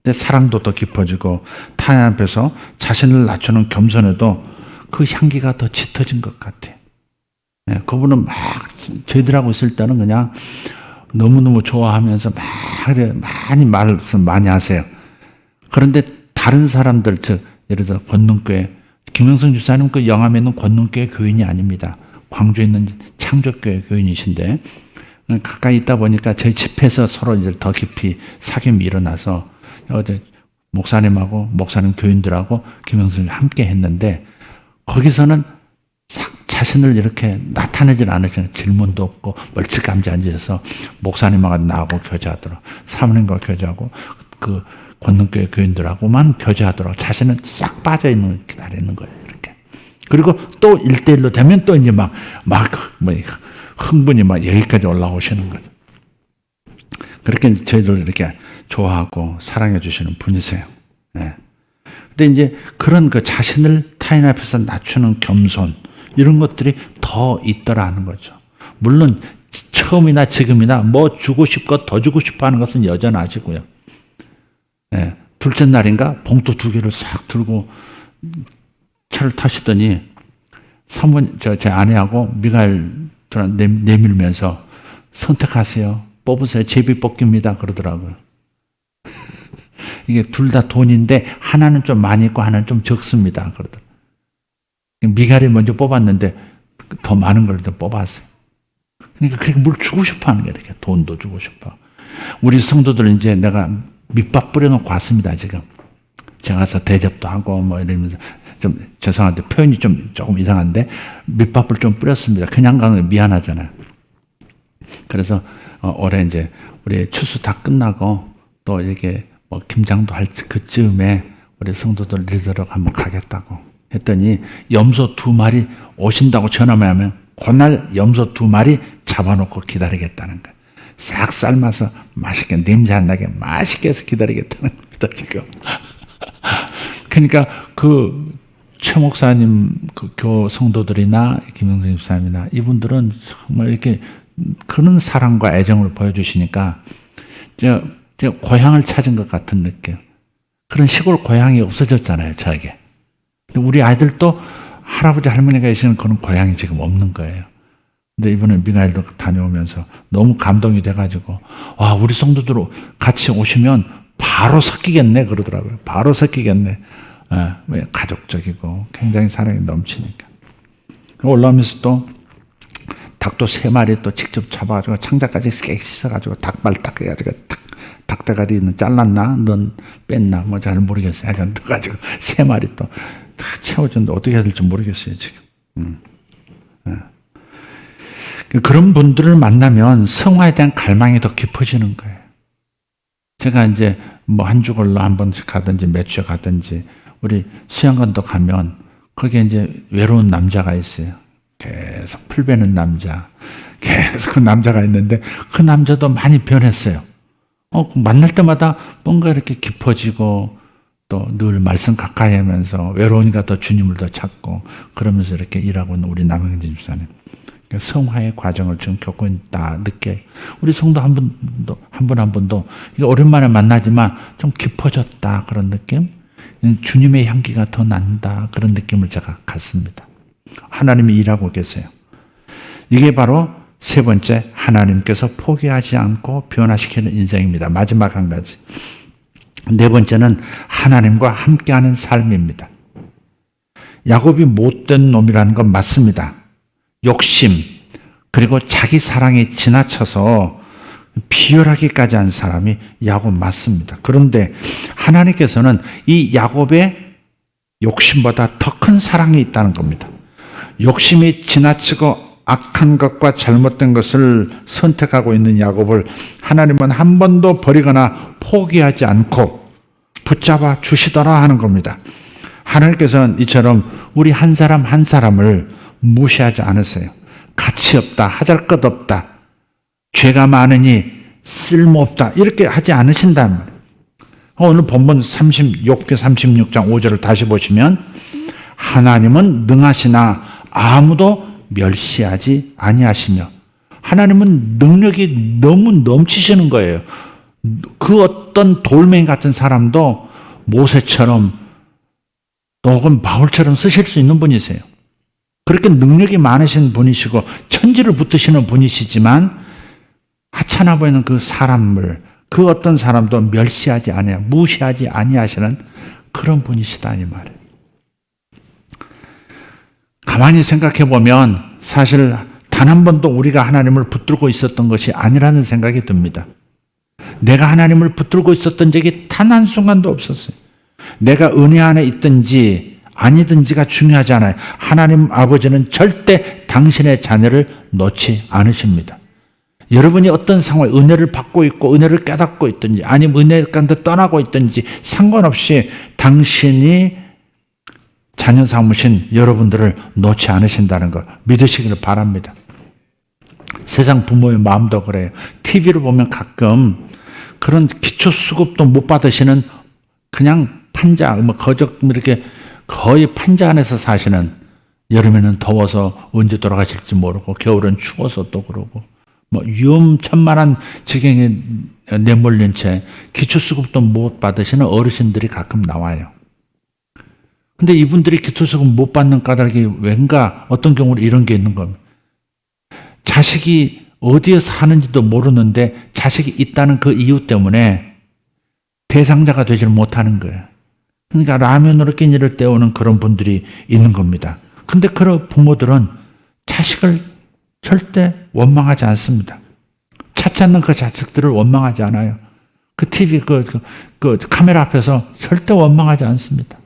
근데 사랑도 더 깊어지고 타인 앞에서 자신을 낮추는 겸손에도 그 향기가 더 짙어진 것 같아요. 네. 그분은 막 저희들하고 있을 때는 그냥 너무너무 좋아하면서 많이 말씀 많이 하세요. 그런데 다른 사람들, 즉 예를 들어 권능교회 김영성 집사님 그 영암에 있는 권능교회 교인이 아닙니다. 광주에 있는 창조교회 교인이신데 가까이 있다 보니까 저희 집에서 서로 이제 더 깊이 사귐이 일어나서 어제 목사님하고 목사님 교인들하고 김영선이 함께 했는데 거기서는 자신을 이렇게 나타내질 않으시는 질문도 없고 멀찌감치 앉아서 목사님하고 나하고 교제하도록 사모님과 교제하고 그 권능교회 교인들하고만 교제하도록 자신은 싹 빠져있는 기다리는 거예요. 이렇게. 그리고 또 1대1로 되면 또 이제 흥분이 여기까지 올라오시는 거죠. 그렇게 저희들 이렇게 좋아하고 사랑해 주시는 분이세요. 네. 근데 이제 그런 그 자신을 타인 앞에서 낮추는 겸손, 이런 것들이 더 있더라는 거죠. 물론 처음이나 지금이나 뭐 주고 싶고 더 주고 싶어 하는 것은 여전하시고요. 네. 둘째 날인가 봉투 2개를 싹 들고 차를 타시더니 제 아내하고 미갈 내밀면서 선택하세요. 뽑으세요. 제비뽑기입니다. 그러더라고요. 이게 둘 다 돈인데 하나는 좀 많이 있고 하나는 좀 적습니다. 그러더라고요. 미갈이 먼저 뽑았는데 더 많은 걸 더 뽑았어요. 그러니까 그렇게 뭘 주고 싶어 하는 게 이렇게 돈도 주고 싶어. 우리 성도들 이제 내가 밑밥 뿌려놓고 왔습니다. 지금 제가 가서 대접도 하고 뭐 이러면서 좀 죄송한데 표현이 조금 이상한데 밑밥을 좀 뿌렸습니다. 그냥 가면 미안하잖아요. 그래서 올해 이제 우리 추수 다 끝나고 또 이렇게 뭐 김장도 할 그쯤에 우리 성도들 리더로 한번 가겠다고 했더니 염소 2마리 오신다고 전화만 하면 그날 염소 2마리 잡아놓고 기다리겠다는 거예요. 싹 삶아서 맛있게 냄새 안 나게 맛있게 해서 기다리겠다는 겁니다. 지금. 그러니까 그 최 목사님 그 교 성도들이나 김영선 집사님이나 이분들은 정말 이렇게 그런 사랑과 애정을 보여주시니까 제가 고향을 찾은 것 같은 느낌. 그런 시골 고향이 없어졌잖아요, 저에게. 근데 우리 아이들도 할아버지 할머니가 계시는 그런 고향이 지금 없는 거예요. 근데 이번에 미나일도 다녀오면서 너무 감동이 돼가지고, 와, 우리 성도들 같이 오시면 바로 섞이겠네 그러더라고요. 바로 섞이겠네. 왜 가족적이고 굉장히 사랑이 넘치니까. 올라오면서 또 닭도 3마리 또 직접 잡아가지고 창자까지 깨 씻어가지고 닭발 딱 해가지고 닭대가리는 잘랐나? 넌 뺐나? 뭐 잘 모르겠어요. 하여간 넣어가지고 3마리 또 채워줬는데 어떻게 해야 될지 모르겠어요 지금. 그런 분들을 만나면 성화에 대한 갈망이 더 깊어지는 거예요. 제가 이제 뭐 한 주걸로 한 번씩 가든지 몇 주에 가든지 우리 수양관도 가면 거기에 이제 외로운 남자가 있어요. 계속 풀 베는 남자. 계속 그 남자가 있는데 그 남자도 많이 변했어요. 만날 때마다 뭔가 이렇게 깊어지고 또 늘 말씀 가까이 하면서 외로우니까 더 주님을 더 찾고 그러면서 이렇게 일하고 있는 우리 남영진 집사님. 성화의 과정을 지금 겪고 있다 느껴요. 우리 성도 한 분도 오랜만에 만나지만 좀 깊어졌다 그런 느낌, 주님의 향기가 더 난다 그런 느낌을 제가 갖습니다. 하나님이 일하고 계세요. 이게 바로 세 번째, 하나님께서 포기하지 않고 변화시키는 인생입니다. 마지막 한 가지, 네 번째는 하나님과 함께하는 삶입니다. 야곱이 못된 놈이라는 건 맞습니다. 욕심 그리고 자기 사랑에 지나쳐서 비열하기까지 한 사람이 야곱 맞습니다. 그런데 하나님께서는 이 야곱의 욕심보다 더 큰 사랑이 있다는 겁니다. 욕심이 지나치고 악한 것과 잘못된 것을 선택하고 있는 야곱을 하나님은 한 번도 버리거나 포기하지 않고 붙잡아 주시더라 하는 겁니다. 하나님께서는 이처럼 우리 한 사람 한 사람을 무시하지 않으세요. 가치 없다, 하잘 것 없다, 죄가 많으니 쓸모없다 이렇게 하지 않으신다는 말이에요. 오늘 본문 36개 36장 5절을 다시 보시면 하나님은 능하시나 아무도 멸시하지 아니하시며, 하나님은 능력이 너무 넘치시는 거예요. 그 어떤 돌멩이 같은 사람도 모세처럼 또 혹은 바울처럼 쓰실 수 있는 분이세요. 그렇게 능력이 많으신 분이시고 천지를 붙드시는 분이시지만 하찮아 보이는 그 사람을, 그 어떤 사람도 멸시하지 아니하, 무시하지 아니하시는 그런 분이시다 이 말이에요. 가만히 생각해 보면 사실 단 한 번도 우리가 하나님을 붙들고 있었던 것이 아니라는 생각이 듭니다. 내가 하나님을 붙들고 있었던 적이 단 한순간도 없었어요. 내가 은혜 안에 있든지 아니든지가 중요하지 않아요. 하나님 아버지는 절대 당신의 자녀를 놓지 않으십니다. 여러분이 어떤 상황에 은혜를 받고 있고 은혜를 깨닫고 있든지 아니면 은혜 가운데 떠나고 있든지 상관없이 당신이 자녀 삼으신 여러분들을 놓지 않으신다는 걸 믿으시기를 바랍니다. 세상 부모의 마음도 그래요. TV를 보면 가끔 그런 기초수급도 못 받으시는 그냥 판자, 거적 이렇게 거의 판자 안에서 사시는, 여름에는 더워서 언제 돌아가실지 모르고 겨울은 추워서 또 그러고 위험천만한 지경에 내몰린 채 기초수급도 못 받으시는 어르신들이 가끔 나와요. 근데 이분들이 기초수급 못 받는 까닭이 왠가 어떤 경우는 이런 게 있는 겁니다. 자식이 어디에 사는지도 모르는데 자식이 있다는 그 이유 때문에 대상자가 되질 못하는 거예요. 그러니까 라면으로 끼니를 때우는 그런 분들이 있는 겁니다. 근데 그런 부모들은 자식을 절대 원망하지 않습니다. 찾지 않는 그 자식들을 원망하지 않아요. 그 TV, 그 카메라 앞에서 절대 원망하지 않습니다.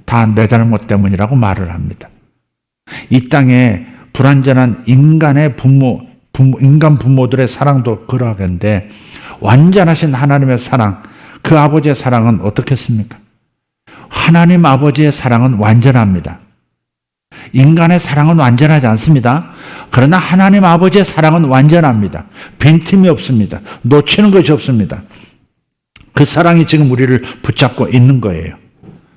다 내 잘못 때문이라고 말을 합니다. 이 땅에 불완전한 인간 부모들의 사랑도 그러하겠는데 완전하신 하나님의 사랑, 그 아버지의 사랑은 어떻겠습니까? 하나님 아버지의 사랑은 완전합니다. 인간의 사랑은 완전하지 않습니다. 그러나 하나님 아버지의 사랑은 완전합니다. 빈틈이 없습니다. 놓치는 것이 없습니다. 그 사랑이 지금 우리를 붙잡고 있는 거예요.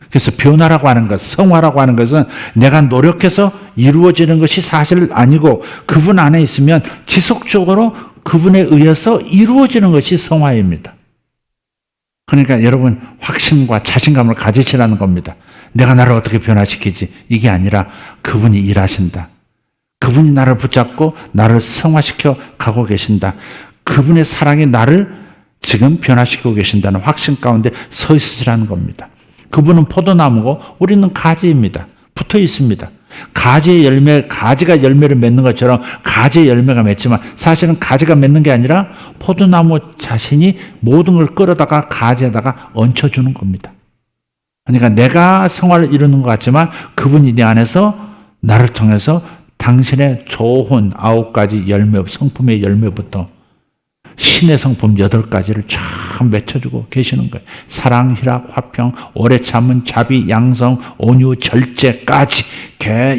그래서 변화라고 하는 것, 성화라고 하는 것은 내가 노력해서 이루어지는 것이 사실 아니고 그분 안에 있으면 지속적으로 그분에 의해서 이루어지는 것이 성화입니다. 그러니까 여러분 확신과 자신감을 가지시라는 겁니다. 내가 나를 어떻게 변화시키지? 이게 아니라 그분이 일하신다. 그분이 나를 붙잡고 나를 성화시켜 가고 계신다. 그분의 사랑이 나를 지금 변화시키고 계신다는 확신 가운데 서 있으시라는 겁니다. 그분은 포도나무고 우리는 가지입니다. 붙어 있습니다. 가지의 열매, 가지가 열매를 맺는 것처럼 가지의 열매가 맺지만 사실은 가지가 맺는 게 아니라 포도나무 자신이 모든 걸 끌어다가 가지에다가 얹혀주는 겁니다. 그러니까 내가 성화를 이루는 것 같지만 그분이 내 안에서 나를 통해서 당신의 좋은 9가지 열매, 성품의 열매부터 신의 성품 8가지를 쫙 맺혀주고 계시는 거예요. 사랑, 희락, 화평, 오래 참은, 자비, 양성, 온유, 절제까지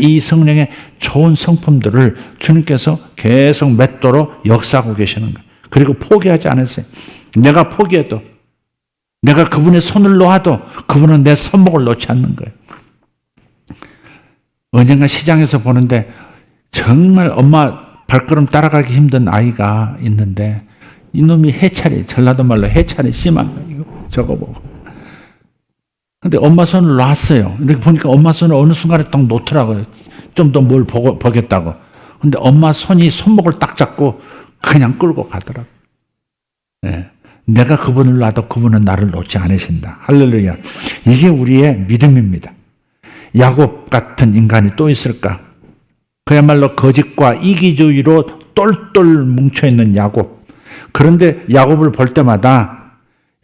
이 성령의 좋은 성품들을 주님께서 계속 맺도록 역사하고 계시는 거예요. 그리고 포기하지 않으세요. 내가 포기해도, 내가 그분의 손을 놓아도 그분은 내 손목을 놓지 않는 거예요. 언젠가 시장에서 보는데 정말 엄마 발걸음 따라가기 힘든 아이가 있는데 이놈이 해찰이, 전라도 말로 해찰이 심한 거예요. 저거 보고. 근데 엄마 손을 놨어요. 이렇게 보니까 엄마 손을 어느 순간에 딱 놓더라고요. 좀 더 뭘 보겠다고. 근데 엄마 손이 손목을 딱 잡고 그냥 끌고 가더라고요. 네. 내가 그분을 놔도 그분은 나를 놓지 않으신다. 할렐루야. 이게 우리의 믿음입니다. 야곱 같은 인간이 또 있을까? 그야말로 거짓과 이기주의로 똘똘 뭉쳐있는 야곱. 그런데 야곱을 볼 때마다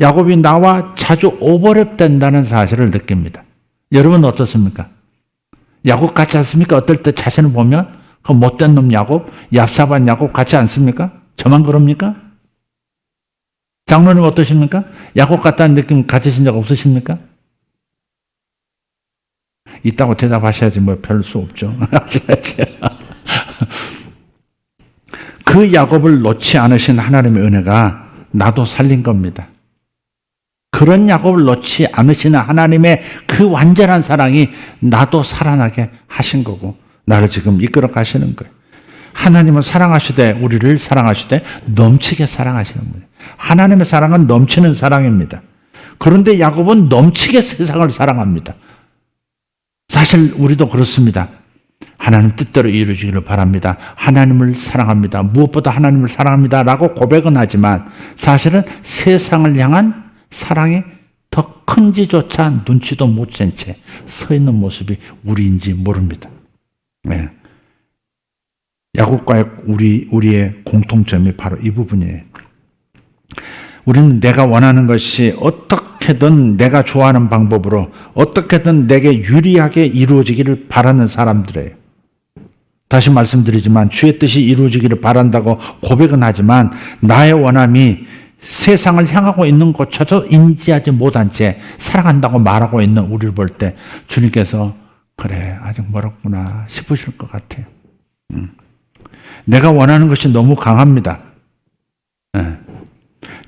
야곱이 나와 자주 오버랩된다는 사실을 느낍니다. 여러분 어떻습니까? 야곱 같지 않습니까? 어떨 때 자신을 보면 그 못된 놈 야곱, 얍삽한 야곱 같지 않습니까? 저만 그럽니까? 장로님 어떠십니까? 야곱 같다는 느낌 가지신 적 없으십니까? 있다고 대답하셔야지 뭐 별 수 없죠. 그 야곱을 놓지 않으신 하나님의 은혜가 나도 살린 겁니다. 그런 야곱을 놓지 않으시는 하나님의 그 완전한 사랑이 나도 살아나게 하신 거고 나를 지금 이끌어 가시는 거예요. 하나님은 사랑하시되 우리를 사랑하시되 넘치게 사랑하시는 분이에요. 하나님의 사랑은 넘치는 사랑입니다. 그런데 야곱은 넘치게 세상을 사랑합니다. 사실 우리도 그렇습니다. 하나님 뜻대로 이루어지기를 바랍니다. 하나님을 사랑합니다. 무엇보다 하나님을 사랑합니다. 라고 고백은 하지만 사실은 세상을 향한 사랑이 더 큰지조차 눈치도 못 챈 채 서 있는 모습이 우리인지 모릅니다. 네. 야곱과의 우리의 공통점이 바로 이 부분이에요. 우리는 내가 원하는 것이 어떻게든 내가 좋아하는 방법으로 어떻게든 내게 유리하게 이루어지기를 바라는 사람들이에요. 다시 말씀드리지만 주의 뜻이 이루어지기를 바란다고 고백은 하지만 나의 원함이 세상을 향하고 있는 것조차도 인지하지 못한 채 사랑한다고 말하고 있는 우리를 볼 때 주님께서 그래 아직 멀었구나 싶으실 것 같아요. 내가 원하는 것이 너무 강합니다. 네.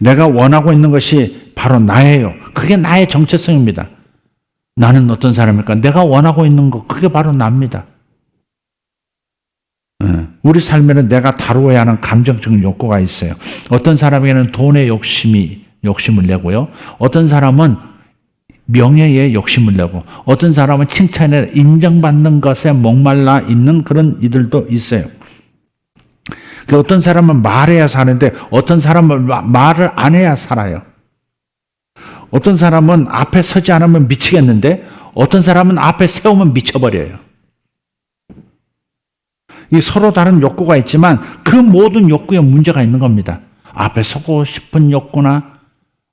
내가 원하고 있는 것이 바로 나예요. 그게 나의 정체성입니다. 나는 어떤 사람일까? 내가 원하고 있는 것, 그게 바로 납니다. 우리 삶에는 내가 다루어야 하는 감정적인 욕구가 있어요. 어떤 사람에게는 돈의 욕심을 내고요. 어떤 사람은 명예에 욕심을 내고, 어떤 사람은 칭찬에 인정받는 것에 목말라 있는 그런 이들도 있어요. 어떤 사람은 말해야 사는데 어떤 사람은 말을 안 해야 살아요. 어떤 사람은 앞에 서지 않으면 미치겠는데 어떤 사람은 앞에 세우면 미쳐버려요. 이 서로 다른 욕구가 있지만 그 모든 욕구에 문제가 있는 겁니다. 앞에 서고 싶은 욕구나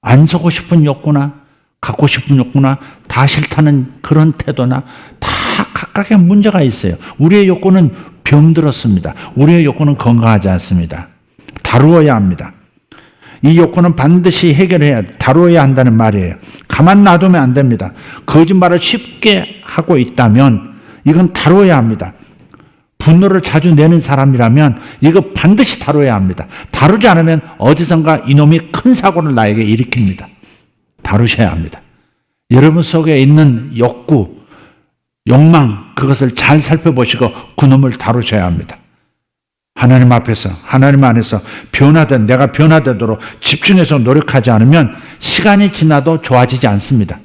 안 서고 싶은 욕구나 갖고 싶은 욕구나 다 싫다는 그런 태도나 다 각각의 문제가 있어요. 우리의 욕구는 병들었습니다. 우리의 욕구는 건강하지 않습니다. 다루어야 합니다. 이 욕구는 반드시 해결해야 다루어야 한다는 말이에요. 가만 놔두면 안 됩니다. 거짓말을 쉽게 하고 있다면 이건 다루어야 합니다. 분노를 자주 내는 사람이라면 이거 반드시 다뤄야 합니다. 다루지 않으면 어디선가 이놈이 큰 사고를 나에게 일으킵니다. 다루셔야 합니다. 여러분 속에 있는 욕구, 욕망, 그것을 잘 살펴보시고 그놈을 다루셔야 합니다. 하나님 앞에서, 하나님 안에서 내가 변화되도록 집중해서 노력하지 않으면 시간이 지나도 좋아지지 않습니다.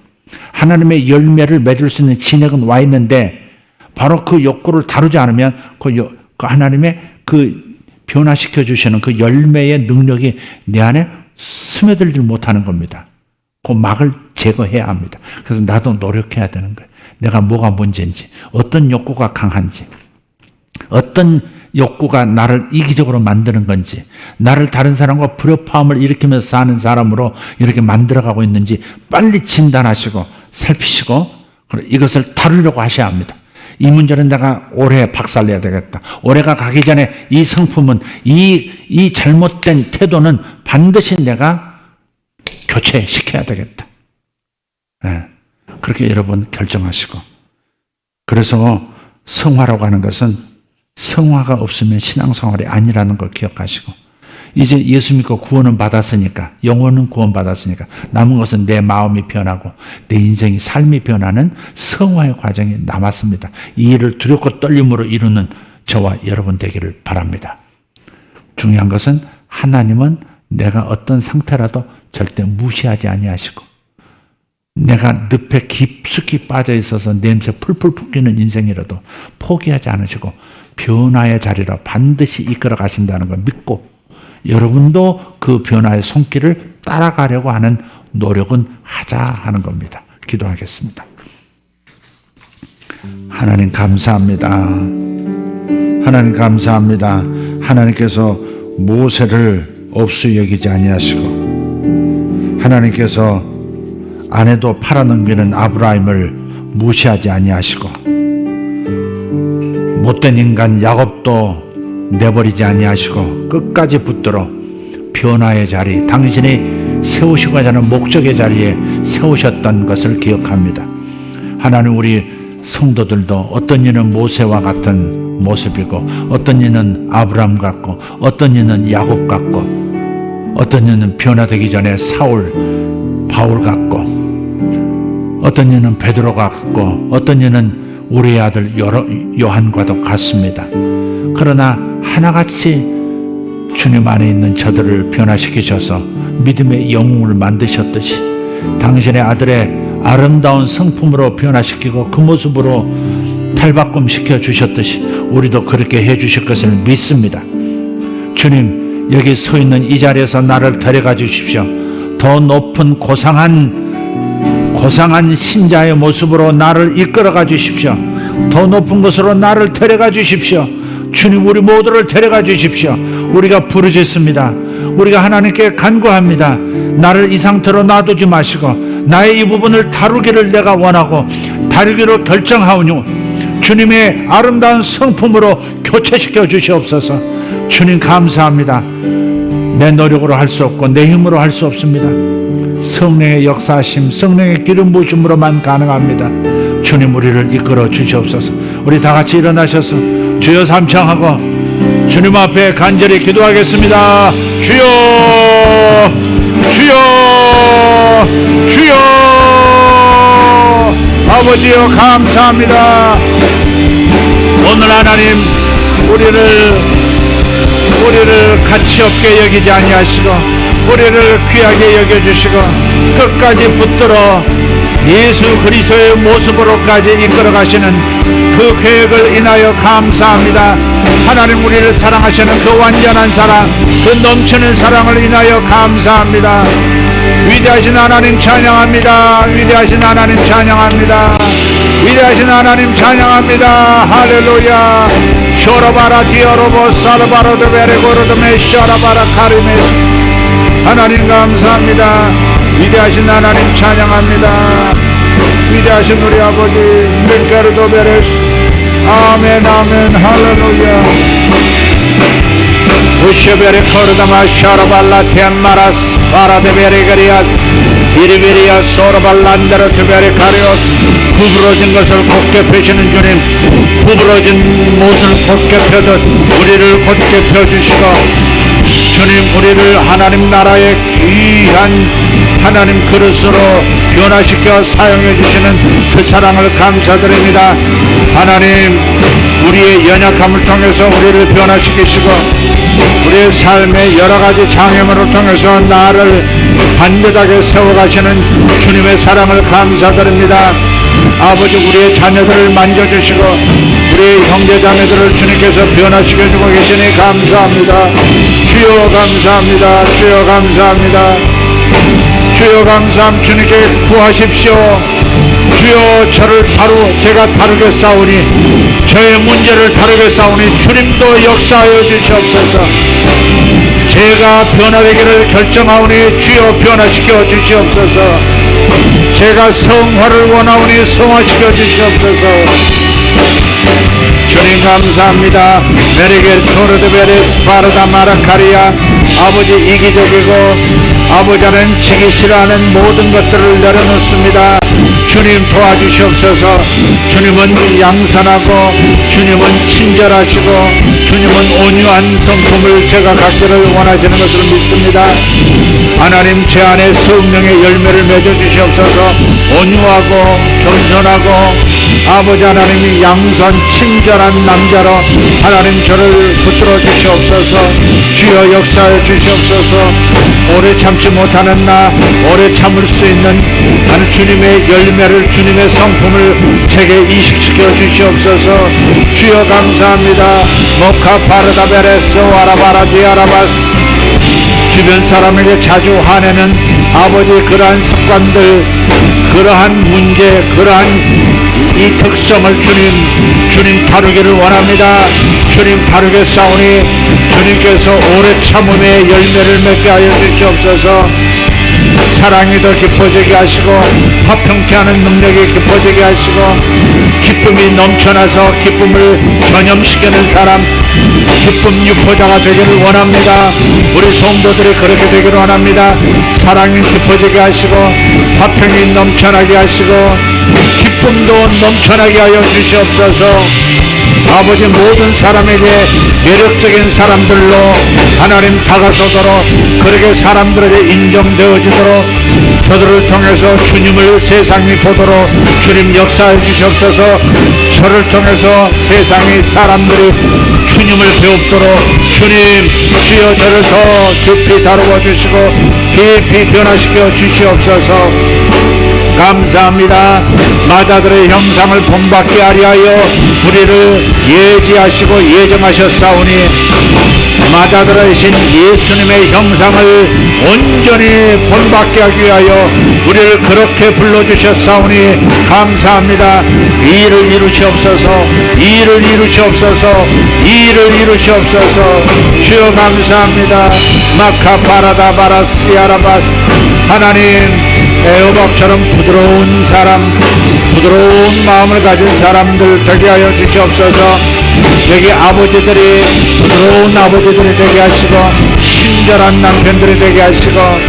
하나님의 열매를 맺을 수 있는 진액은 와 있는데 바로 그 욕구를 다루지 않으면 그 하나님의 그 변화시켜 주시는 그 열매의 능력이 내 안에 스며들지 못하는 겁니다. 그 막을 제거해야 합니다. 그래서 나도 노력해야 되는 거예요. 내가 뭐가 문제인지, 어떤 욕구가 강한지, 어떤 욕구가 나를 이기적으로 만드는 건지, 나를 다른 사람과 불협화음을 일으키면서 사는 사람으로 이렇게 만들어가고 있는지 빨리 진단하시고 살피시고 이것을 다루려고 하셔야 합니다. 이 문제는 내가 올해 박살내야 되겠다. 올해가 가기 전에 이 성품은, 이 잘못된 태도는 반드시 내가 교체시켜야 되겠다. 네. 그렇게 여러분 결정하시고. 그래서 성화라고 하는 것은 성화가 없으면 신앙생활이 아니라는 걸 기억하시고, 이제 예수 믿고 구원은 받았으니까, 영혼은 구원받았으니까 남은 것은 내 마음이 변하고 내 인생이, 삶이 변하는 성화의 과정이 남았습니다. 이 일을 두렵고 떨림으로 이루는 저와 여러분 되기를 바랍니다. 중요한 것은 하나님은 내가 어떤 상태라도 절대 무시하지 아니하시고, 내가 늪에 깊숙이 빠져 있어서 냄새 풀풀 풍기는 인생이라도 포기하지 않으시고 변화의 자리로 반드시 이끌어 가신다는 걸 믿고, 여러분도 그 변화의 손길을 따라가려고 하는 노력은 하자 하는 겁니다. 기도하겠습니다. 하나님 감사합니다. 하나님 감사합니다. 하나님께서 모세를 없이 여기지 아니하시고, 하나님께서 아내도 팔아넘기는 아브라함을 무시하지 아니하시고, 못된 인간 야곱도 내버리지 아니하시고 끝까지 붙들어 변화의 자리, 당신이 세우시고자 하는 목적의 자리에 세우셨던 것을 기억합니다. 하나님, 우리 성도들도 어떤 이는 모세와 같은 모습이고, 어떤 이는 아브라함 같고, 어떤 이는 야곱 같고, 어떤 이는 변화되기 전에 사울, 바울 같고, 어떤 이는 베드로 같고, 어떤 이는 우리의 아들 요한과도 같습니다. 그러나 하나같이 주님 안에 있는 저들을 변화시키셔서 믿음의 영웅을 만드셨듯이 당신의 아들의 아름다운 성품으로 변화시키고 그 모습으로 탈바꿈시켜 주셨듯이 우리도 그렇게 해 주실 것을 믿습니다. 주님, 여기 서 있는 이 자리에서 나를 데려가 주십시오. 더 높은 고상한 신자의 모습으로 나를 이끌어가 주십시오. 더 높은 곳으로 나를 데려가 주십시오. 주님, 우리 모두를 데려가 주십시오. 우리가 부르짖습니다. 우리가 하나님께 간구합니다. 나를 이 상태로 놔두지 마시고 나의 이 부분을 다루기를 내가 원하고 다루기로 결정하오니 주님의 아름다운 성품으로 교체시켜 주시옵소서. 주님 감사합니다. 내 노력으로 할 수 없고 내 힘으로 할 수 없습니다. 성령의 역사하심, 성령의 기름 부으심으로만 가능합니다. 주님, 우리를 이끌어 주시옵소서. 우리 다 같이 일어나셔서 주여 삼창하고 주님 앞에 간절히 기도하겠습니다. 주여, 주여, 주여. 아버지여 감사합니다. 오늘 하나님 우리를 가치 없게 여기지 아니하시고 우리를 귀하게 여겨주시고 끝까지 붙들어 예수 그리스도의 모습으로까지 이끌어 가시는 그 계획을 인하여 감사합니다. 하나님, 우리를 사랑하시는 그 완전한 사랑, 그 넘치는 사랑을 인하여 감사합니다. 위대하신 하나님 찬양합니다. 위대하신 하나님 찬양합니다. 위대하신 하나님 찬양합니다. 할렐루야. 쇼라바라 디어로보 사르바로드 베레고르드메 쇼라바라 카리메. 하나님 감사합니다. 위대하신 하나님 찬양합니다. 위대하신 우리 아버지 밀가르도 베레스. 아멘 아멘 할렐루야. 우쇼베레 코르다마 샤라발라 텐마라스 바라데베레가리아스 이리베리아 소르발란데르 투베레 카리오스. 구부러진 것을 곧게 펴시는 주님, 구부러진 못을 곧게 펴듯 우리를 곧게 펴주시고 주님, 우리를 하나님 나라의 귀한 하나님 그릇으로 변화시켜 사용해 주시는 그 사랑을 감사드립니다. 하나님, 우리의 연약함을 통해서 우리를 변화시키시고 우리의 삶의 여러 가지 장애물을 통해서 나를 반듯하게 세워가시는 주님의 사랑을 감사드립니다. 아버지, 우리의 자녀들을 만져주시고 우리 형제자매들을 주님께서 변화시켜주고 계시니 감사합니다. 주여 감사합니다. 주여 감사합니다. 주여 감사함. 주님께 구하십시오. 주여 제가 다루게 싸우니, 저의 문제를 다루게 싸우니 주님도 역사하여 주시옵소서. 제가 변화되기를 결정하오니 주여 변화시켜 주시옵소서. 제가 성화를 원하오니 성화시켜 주시옵소서. 주님 감사합니다. 메리게 토르드베레스 바르다 마라카리아. 아버지 이기적이고 아버지는 지기 싫어하는 모든 것들을 내려놓습니다. 주님 도와주시옵소서. 주님은 양산하고 주님은 친절하시고 주님은 온유한 성품을 제가 갖기를 원하시는 것을 믿습니다. 하나님 제 안에 성령의 열매를 맺어주시옵소서. 온유하고 겸손하고 아버지 하나님이 양선 친절한 남자로 하나님 저를 붙들어 주시옵소서. 주여 역사해 주시옵소서. 오래 참지 못하는 나, 오래 참을 수 있는 하나님 주님의 열매를, 주님의 성품을 제게 이식시켜 주시옵소서. 주여 감사합니다. 모카 파르다베레스 와라바라 디아라바스. 주변 사람에게 자주 화내는 아버지 그러한 습관들, 그러한 문제, 그러한 이 특성을 주님 다루기를 원합니다. 주님 다루게 싸우니 주님께서 오래 참음의 열매를 맺게 하여 주시옵소서. 사랑이 더 깊어지게 하시고 화평케 하는 능력이 깊어지게 하시고 기쁨이 넘쳐나서 기쁨을 전염시키는 사람, 기쁨 유포자가 되기를 원합니다. 우리 성도들이 그렇게 되기를 원합니다. 사랑이 깊어지게 하시고 화평이 넘쳐나게 하시고 기쁨도 넘쳐나게 하여 주시옵소서. 아버지 모든 사람에게 매력적인 사람들로 하나님 다가서도록, 그렇게 사람들에게 인정되어지도록 저들을 통해서 주님을 세상이 보도록 주님 역사해 주시옵소서. 저를 통해서 세상의 사람들이 주님을 배웁도록 주님 주여 저를 더 깊이 다루어 주시고 깊이 변화시켜 주시옵소서. 감사합니다. 마자들의 형상을 본받게 하리하여 우리를 예지하시고 예정하셨사오니 마자들의 신 예수님의 형상을 온전히 본받게 하기 위하여 우리를 그렇게 불러주셨사오니 감사합니다. 이 일을 이루시옵소서. 이 일을 이루시옵소서. 이 일을 이루시옵소서. 주여 감사합니다. 마카파라다 바라스티아라바스. 하나님 애호박처럼 부드러운 사람, 부드러운 마음을 가진 사람들 되게 하여 주시옵소서. 여기 아버지들이 부드러운 아버지들이 되게 하시고 친절한 남편들이 되게 하시고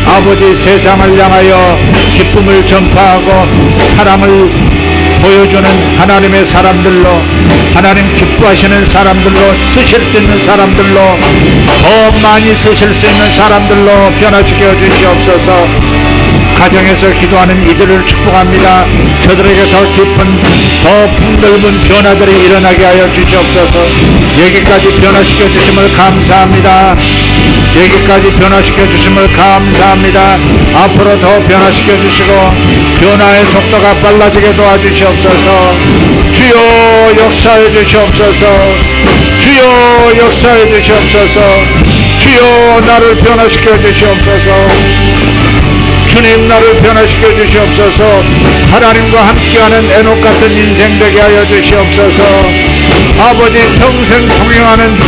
아버지 세상을 향하여 기쁨을 전파하고 사랑을 보여주는 하나님의 사람들로, 하나님 기뻐하시는 사람들로, 쓰실 수 있는 사람들로, 더 많이 쓰실 수 있는 사람들로 변화시켜 주시옵소서. 가정에서 기도하는 이들을 축복합니다. 저들에게 더 깊은, 더 풍넓은 변화들이 일어나게 하여 주시옵소서. 여기까지 변화시켜 주심을 감사합니다. 여기까지 변화시켜 주심을 감사합니다. 앞으로 더 변화시켜 주시고 변화의 속도가 빨라지게 도와주시옵소서. 주여 역사해 주시옵소서. 주여 역사해 주시옵소서. 주여 나를 변화시켜 주시옵소서. 주님 나를 변화시켜 주시옵소서. 하나님과 함께하는 에녹 같은 인생 되게 하여 주시옵소서. 아버지 평생 동행하는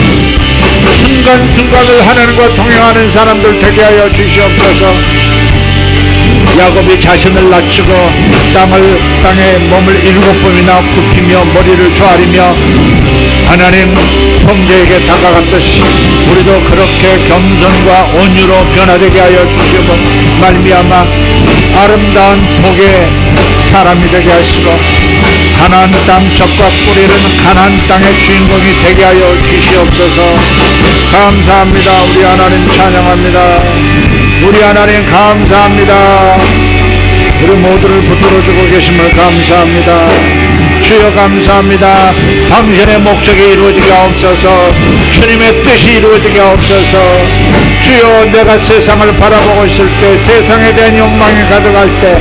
순간순간을 하나님과 동행하는 사람들 되게 하여 주시옵소서. 야곱이 자신을 낮추고 땅에 몸을 7번이나 굽히며 머리를 조아리며 하나님 형제에게 다가갔듯이 우리도 그렇게 겸손과 온유로 변화되게 하여 주시고 말미암아 아름다운 복의 사람이 되게 하시고 가나안 땅 젖과 꿀이는 가나안 땅의 주인공이 되게 하여 주시옵소서. 감사합니다. 우리 하나님 찬양합니다. 우리 하나님 감사합니다. 우리 모두를 붙들어주고 계심을 감사합니다. 주여 감사합니다. 당신의 목적이 이루어지게 하옵소서. 주님의 뜻이 이루어지게 하옵소서. 주여 내가 세상을 바라보고 있을 때, 세상에 대한 욕망이 가득할 때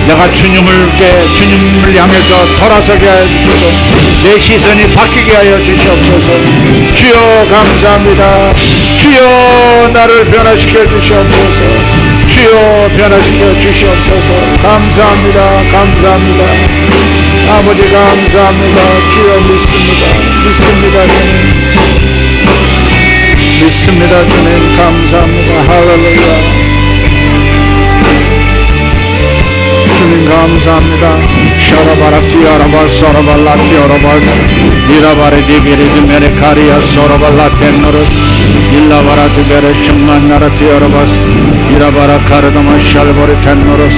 내가 주님을 향해서 돌아서게 하여 주시고 내 시선이 바뀌게 하여 주시옵소서. 주여 감사합니다. 주여 나를 변화시켜 주시옵소서. 주여 변화시켜 주시옵소서. 감사합니다. 감사합니다. 아버지 감사합니다. 주여 믿습니다. 주님 믿습니다. 주님 감사합니다. 할렐루야. 주님 감사합니다. 샤라바라 티아라바 소라발라 티아라바 이라바레 디비리드 메레카리아 소라발라 텐노르 일라바라 디베레 shum만나라 티아라바스 이라바라 카르다마 샬보리 텐노르스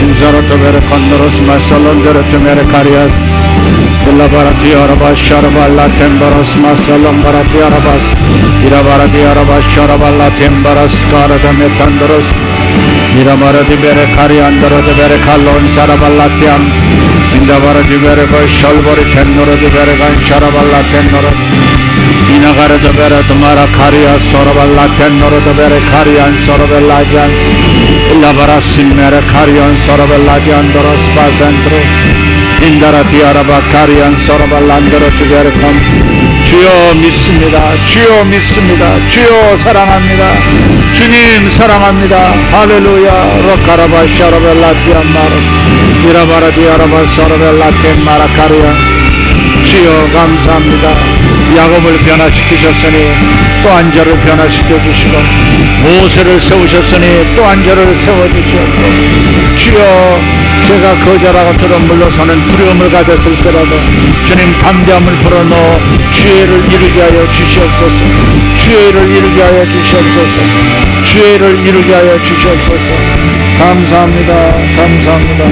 인자로토 베레 컨노르스 마살론데르트 메레카리아스 일라바라 티아라바 샤라발라 텐바라스 마살론바라 티아라바스 이라바라 티아라바 샤라발라 텐바라스 카르다 메탄도르스 이라바라 디베레 카리안다라 디베레 칼론 사라발라티암 인다바라 디베레 거 셜보리 텐노르 디베레 간 샤라발라 텐노르 이나가라 디베레 도마라 카리아 소라발라 텐노르 디베레 카리안 소라벨라잔스 일라바라 실메레 카리안 소라벨라잔도로 스파센트로 인다라 디아라바 카리안 소라발란도로 디베레 컴 주여 믿습니다. 주여 믿습니다. 주여 사랑합니다. 주님 사랑합니다. 할렐루야. 로카라바 샤라벨라티안 마르스 이라바라 디아라바 소라벨라티안 마라카리안 주여 감사합니다. 야곱을 변화시키셨으니 또 한 자를 변화시켜 주시고 모세를 세우셨으니 또 한 자를 세워주시옵소서. 주여 제가 거절하고 들은 물러서는 두려움을 가졌을 때라도 주님 담대함을 불어넣어 주의를 이루게 하여 주시옵소서. 주의를 이루게 하여 주시옵소서. 주의를 이루게 하여 주시옵소서. 감사합니다. 감사합니다.